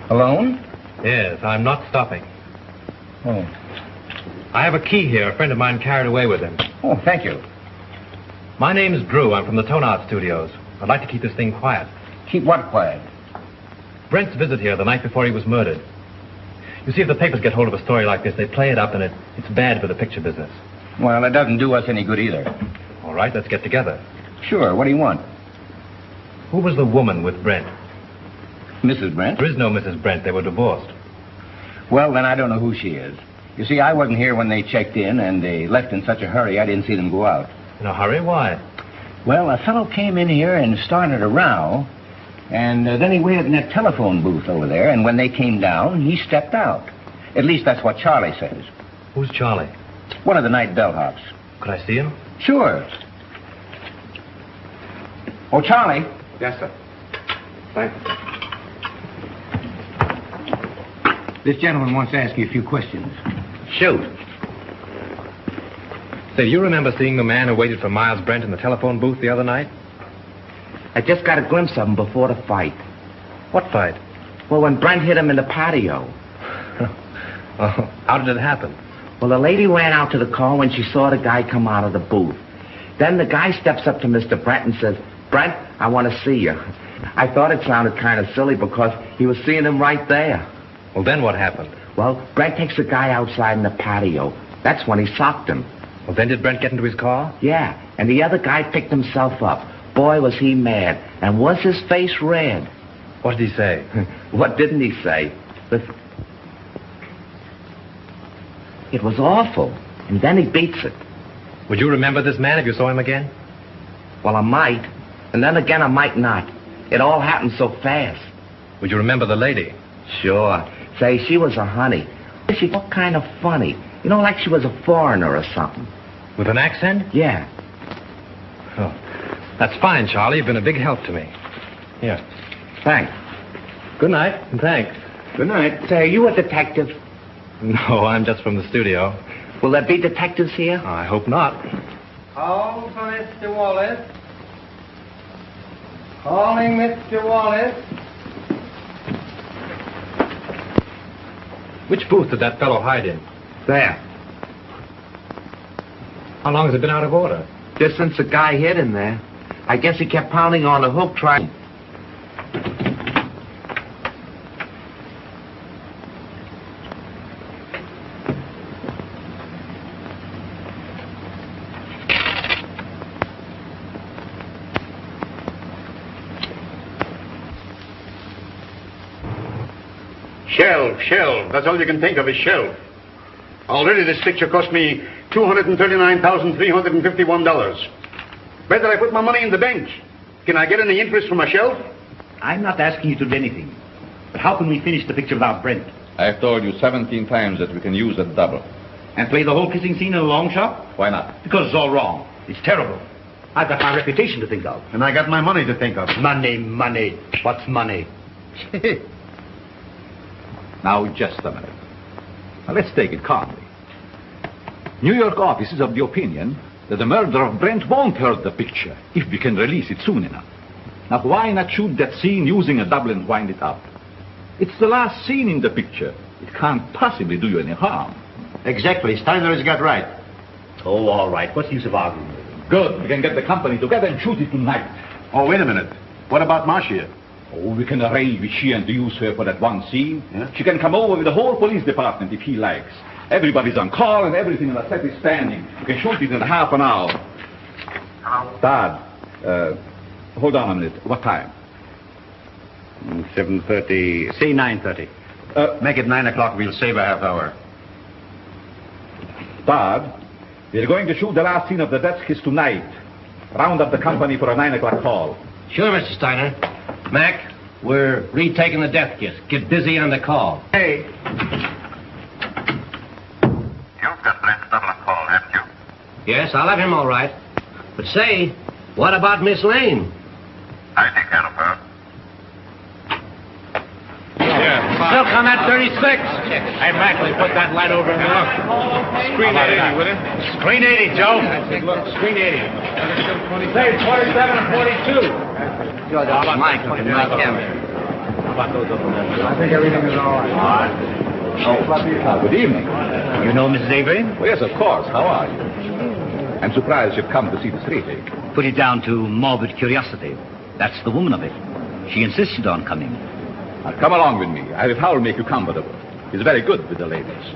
Alone? Yes, I'm not stopping. Oh. I have a key here a friend of mine carried away with him. Oh, thank you. My name's Drew. I'm from the Tone Art Studios. I'd like to keep this thing quiet. Keep what quiet? Brent's visit here the night before he was murdered. You see, if the papers get hold of a story like this, they play it up, and it's bad for the picture business. Well, it doesn't do us any good either. All right, let's get together. Sure, what do you want? Who was the woman with Brent? Mrs. Brent? There is no Mrs. Brent. They were divorced. Well, then I don't know who she is. You see, I wasn't here when they checked in, and they left in such a hurry I didn't see them go out. In a hurry? Why? Well, a fellow came in here and started a row, and then he waited in that telephone booth over there, and when they came down, he stepped out. At least that's what Charlie says. Who's Charlie? One of the night bellhops. Could I see him? Sure. Oh, Charlie. Yes, sir. Thank you. This gentleman wants to ask you a few questions. Shoot. Say, do you remember seeing the man who waited for Miles Brent in the telephone booth the other night? I just got a glimpse of him before the fight. What fight? Well, when Brent hit him in the patio. Oh, how did it happen? Well, the lady ran out to the car when she saw the guy come out of the booth. Then the guy steps up to Mr. Brent and says, "Brent, I want to see you." I thought it sounded kind of silly because he was seeing him right there. Well, then what happened? Well, Brent takes the guy outside in the patio. That's when he socked him. Well, then did Brent get into his car? Yeah, and the other guy picked himself up. Boy, was he mad. And was his face red. What did he say? What didn't he say? Listen. It was awful. And then he beats it. Would you remember this man if you saw him again? Well, I might. And then again, I might not. It all happened so fast. Would you remember the lady? Sure. Say, she was a honey. She looked kind of funny. You know, like she was a foreigner or something. With an accent? Yeah. Oh, that's fine, Charlie. You've been a big help to me. Here. Thanks. Good night, and thanks. Good night. Say, are you a detective? No, I'm just from the studio. Will there be detectives here? I hope not. Call for Mr. Wallace. Calling Mr. Wallace. Which booth did that fellow hide in? There. How long has it been out of order? Just since the guy hit him there. I guess he kept pounding on the hook trying... Shelf. That's all you can think of is shelf. Already this picture cost me $239,351. Better I put my money in the bank. Can I get any interest from a shelf? I'm not asking you to do anything. But how can we finish the picture without Brent? I've told you 17 times that we can use that double. And play the whole kissing scene in a long shot? Why not? Because it's all wrong. It's terrible. I've got my reputation to think of. And I got my money to think of. Money. What's money? Now, just a minute. Now, let's take it calmly. New York office is of the opinion that the murder of Brent won't hurt the picture if we can release it soon enough. Now, why not shoot that scene using a double and wind it up? It's the last scene in the picture. It can't possibly do you any harm. Exactly. Steiner has got right. Oh, all right. What's the use of arguing? Good. We can get the company together and shoot it tonight. Oh, wait a minute. What about Marcia? Oh, we can arrange with she and to use her for that one scene. Yeah? She can come over with the whole police department if he likes. Everybody's on call and everything in the set is standing. You can shoot it in half an hour. Hello? Dad, hold on a minute. What time? 7:30. Say 9:30. Make it 9 o'clock. We'll save a half hour. Dad, we're going to shoot the last scene of the death kiss tonight. Round up the company for a 9 o'clock call. Sure, Mr. Steiner. Mac, we're retaking the death kiss. Get busy on the call. Hey. You've got Brent's double on call, haven't you? Yes, I'll have him all right. But say, what about Miss Lane? I take care of her. Still come at 36. Hey, Mac, we put that light over in the look. Screen 80, will it? Screen 80, Joe. Look, screen 80. Say 27 and 42. George, Mike, my camera. How about those over there? I think everything is all right. Good evening. You know Mrs. Avery? Oh, yes, of course. How are you? I'm surprised you've come to see this retake. Put it down to morbid curiosity. That's the woman of it. She insisted on coming. Now, come along with me. I will make you comfortable. He's very good with the ladies.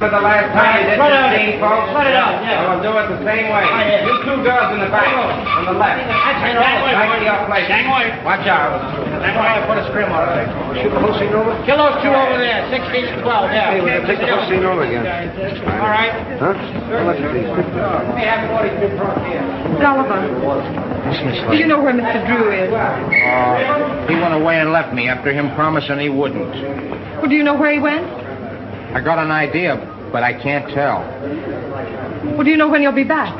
For the last time, this is folks. Let it out, yeah. We'll do it the same way. You two girls in the back, on the left. Right to your place. Watch out. Put a scrim on it. Shoot the whole scene over? Kill those two over there, 16 and 12, yeah. Hey, we're going to take the whole scene over again. All right. Huh? How much is these? We have 42 front here. Sullivan, do you know where Mr. Drew is? He went away and left me after him promising he wouldn't. Well, do you know where he went? I got an idea, but I can't tell. Well, do you know when he'll be back?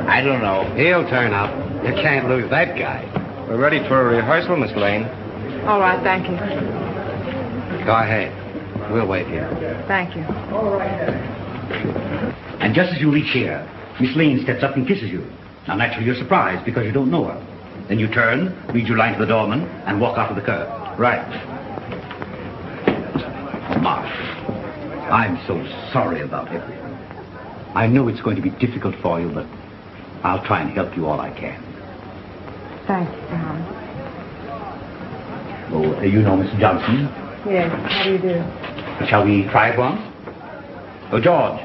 I don't know. He'll turn up. You can't lose that guy. We're ready for a rehearsal, Miss Lane. All right, thank you. Go ahead. We'll wait here. Thank you. And just as you reach here, Miss Lane steps up and kisses you. Now, naturally, you're surprised because you don't know her. Then you turn, read your line to the doorman, and walk out of the curb. Right. Marsh, I'm so sorry about everything. I know it's going to be difficult for you, but I'll try and help you all I can. Thank you, Tom. Oh, you know Miss Johnson? Yes, how do you do? Shall we try it once? Oh, George,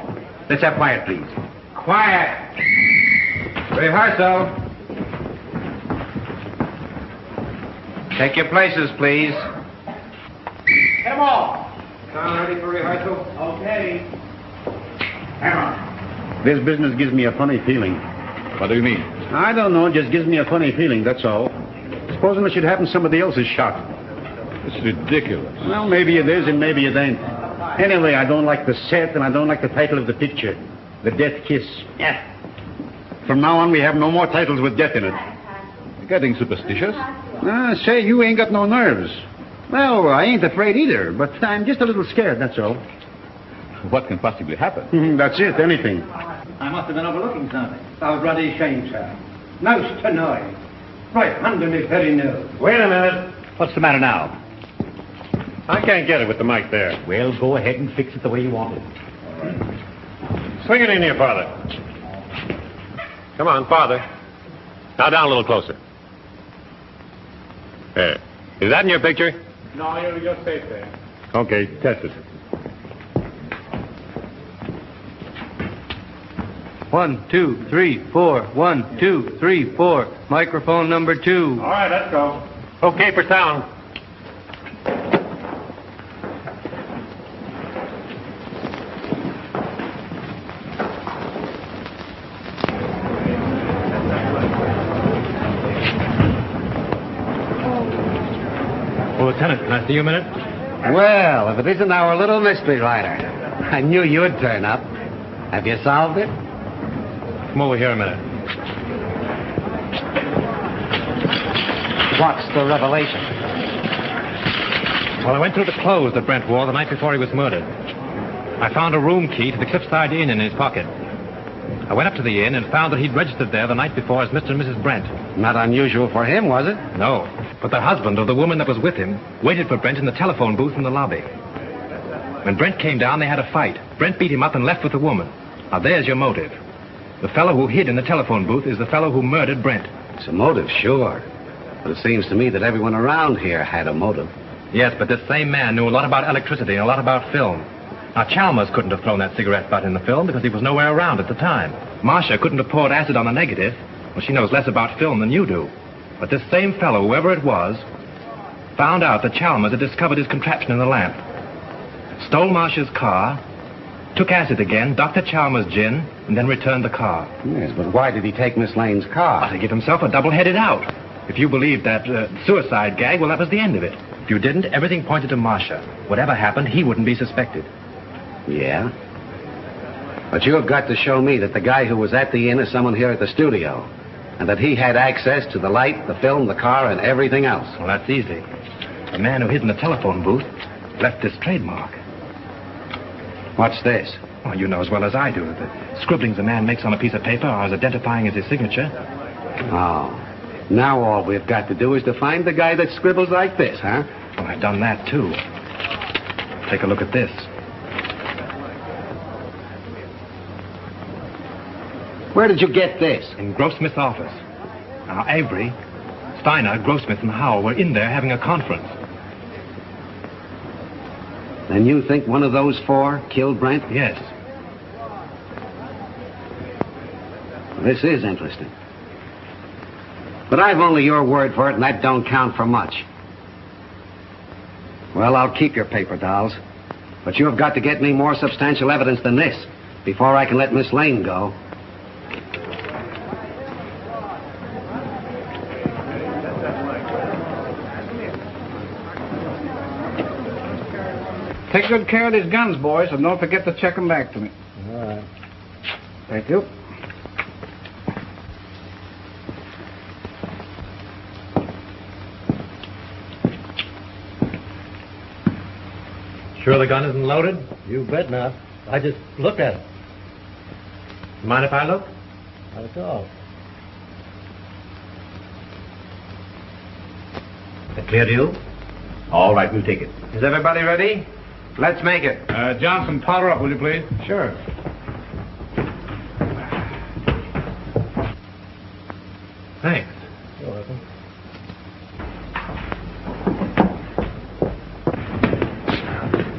let's have quiet, please. Quiet. Rehearsal. Take your places, please. Get 'em all. Sound ready for rehearsal? Okay. This business gives me a funny feeling. What do you mean? I don't know. It just gives me a funny feeling, that's all. Supposing it should happen somebody else's shot. It's ridiculous. Well, maybe it is and maybe it ain't. Anyway, I don't like the set and I don't like the title of the picture. The Death Kiss. Yeah. From now on, we have no more titles with death in it. You're getting superstitious? Say, you ain't got no nerves. Well, I ain't afraid either, but I'm just a little scared, that's all. What can possibly happen? That's it, anything. I must have been overlooking something. I was bloody ashamed, sir. Most annoying. Right under me very nose. Wait a minute. What's the matter now? I can't get it with the mic there. Well, go ahead and fix it the way you want it. All right. Swing it in here, Father. Come on, Father. Now down a little closer. There. Is that in your picture? No, you just stay there. Okay, test it. 1, 2, 3, 4. 1, 2, 3, 4. Microphone number 2. All right, let's go. Okay for sound. Oh, Lieutenant, can I see you a minute? Well, if it isn't our little mystery writer. I knew you'd turn up. Have you solved it? Come over here a minute. What's the revelation? Well, I went through the clothes that Brent wore the night before he was murdered. I found a room key to the Cliffside Inn in his pocket. I went up to the inn and found that he'd registered there the night before as Mr. and Mrs. Brent. Not unusual for him, was it? No, but the husband of the woman that was with him waited for Brent in the telephone booth in the lobby. When Brent came down, they had a fight. Brent beat him up and left with the woman. Now, there's your motive. The fellow who hid in the telephone booth is the fellow who murdered Brent. It's a motive, sure. But it seems to me that everyone around here had a motive. Yes, but this same man knew a lot about electricity and a lot about film. Now, Chalmers couldn't have thrown that cigarette butt in the film because he was nowhere around at the time. Marcia couldn't have poured acid on the negative. Well, she knows less about film than you do. But this same fellow, whoever it was, found out that Chalmers had discovered his contraption in the lamp. Stole Marcia's car, took acid again, Dr. Chalmers' gin, and then returned the car. Yes, but why did he take Miss Lane's car? To give himself a double-headed out. If you believed that suicide gag, well, that was the end of it. If you didn't, everything pointed to Marcia. Whatever happened, he wouldn't be suspected. Yeah? But you have got to show me that the guy who was at the inn is someone here at the studio, and that he had access to the light, the film, the car, and everything else. Well, that's easy. The man who hid in the telephone booth left this trademark. What's this? Well, you know as well as I do. The scribblings a man makes on a piece of paper are as identifying as his signature. Oh. Now all we've got to do is to find the guy that scribbles like this, huh? Well, I've done that, too. Take a look at this. Where did you get this? In Grossmith's office. Now, Avery, Steiner, Grossmith, and Howell were in there having a conference. Then you think one of those four killed Brent? Yes. This is interesting. But I've only your word for it, and that don't count for much. Well, I'll keep your paper dolls. But you have got to get me more substantial evidence than this before I can let Miss Lane go. Take good care of these guns, boys, and don't forget to check them back to me. All right. Thank you. Sure the gun isn't loaded? You bet not. I just looked at it. Mind if I look? Not at all. That clear to you? All right, we'll take it. Is everybody ready? Let's make it. Johnson, powder up, will you please? Sure. Thanks. You're welcome.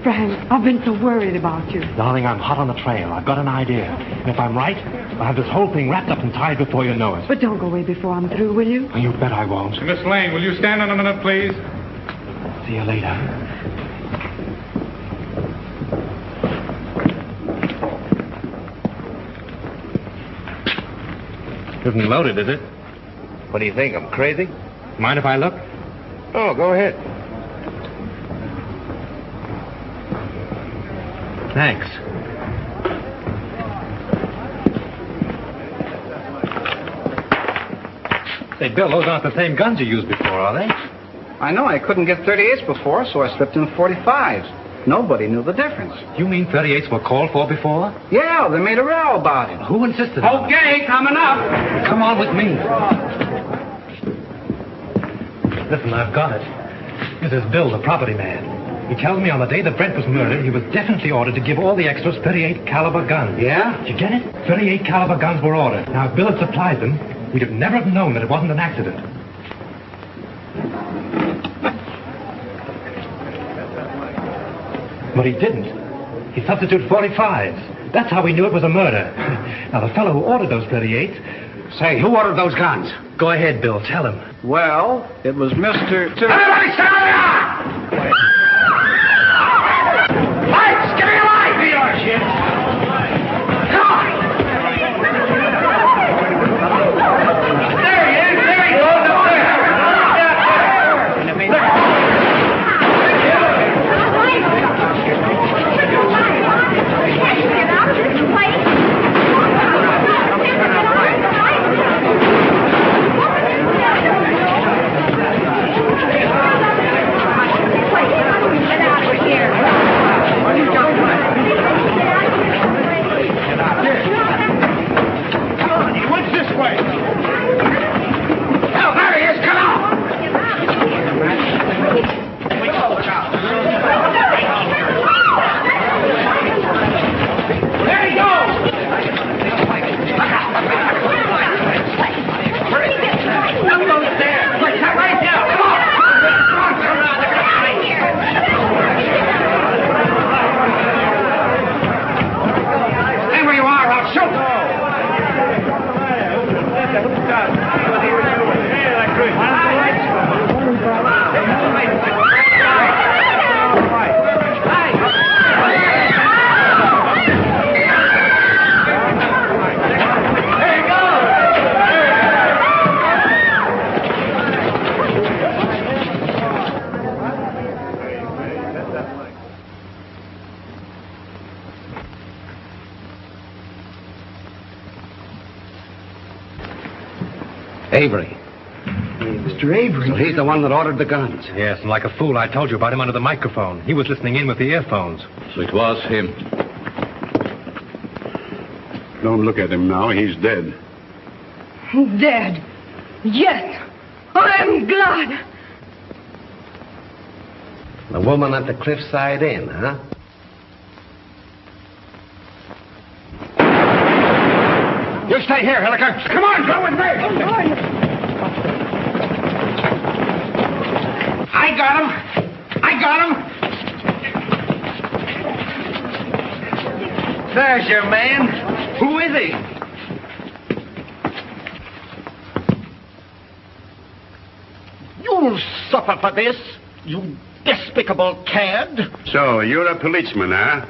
Frank, I've been so worried about you. Darling, I'm hot on the trail. I've got an idea. And if I'm right, I'll have this whole thing wrapped up and tied before you know it. But don't go away before I'm through, will you? You bet I won't. Miss Lane, will you stand on a minute, please? See you later. Isn't loaded, is it? What do you think? I'm crazy? Mind if I look? Oh, go ahead. Thanks. Say, Bill, those aren't the same guns you used before, are they? I know. I couldn't get 38s before, so I slipped in 45s. Nobody knew the difference. You mean 38s were called for before? Yeah, they made a row about it. Who insisted on it? Okay, coming up. Come on with me. Listen, I've got it. This is Bill, the property man. He tells me on the day that Brent was murdered, he was definitely ordered to give all the extras 38 caliber guns. Yeah? Did you get it? 38 caliber guns were ordered. Now, if Bill had supplied them, We'd have never have known that it wasn't an accident. But he didn't. He substituted 45s. That's how we knew it was a murder. Now, the fellow who ordered those 38s... Say, who ordered those guns? Go ahead, Bill. Tell him. Well, it was Mr. Everybody stand down! Lights! Give me a light! Be your shit! Come on! There he is! There he goes! Up there! Get out of this place! Avery. Mr. Avery? So he's the one that ordered the guns. Yes, and like a fool, I told you about him under the microphone. He was listening in with the earphones. So it was him. Don't look at him now. He's dead. Dead. Yes. I'm glad. The woman at the Cliffside Inn, huh? You stay here, Hilliker. Come on, go with me. I got him. There's your man. Who is he? You'll suffer for this, you despicable cad. So, you're a policeman, huh?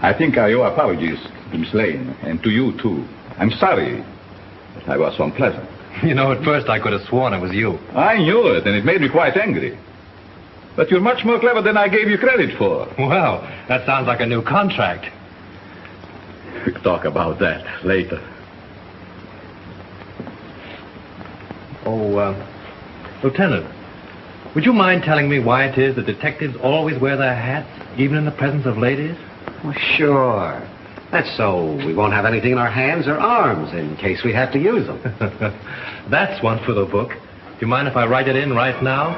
I think I owe apologies to Miss Lane, and to you, too. I'm sorry I was so unpleasant. You know, at first I could have sworn it was you. I knew it, and it made me quite angry. But you're much more clever than I gave you credit for. Well, that sounds like a new contract. We'll talk about that later. Oh, Lieutenant, would you mind telling me why it is that detectives always wear their hats, even in the presence of ladies? Well, sure. That's so we won't have anything in our hands or arms in case we have to use them. That's one for the book. Do you mind if I write it in right now?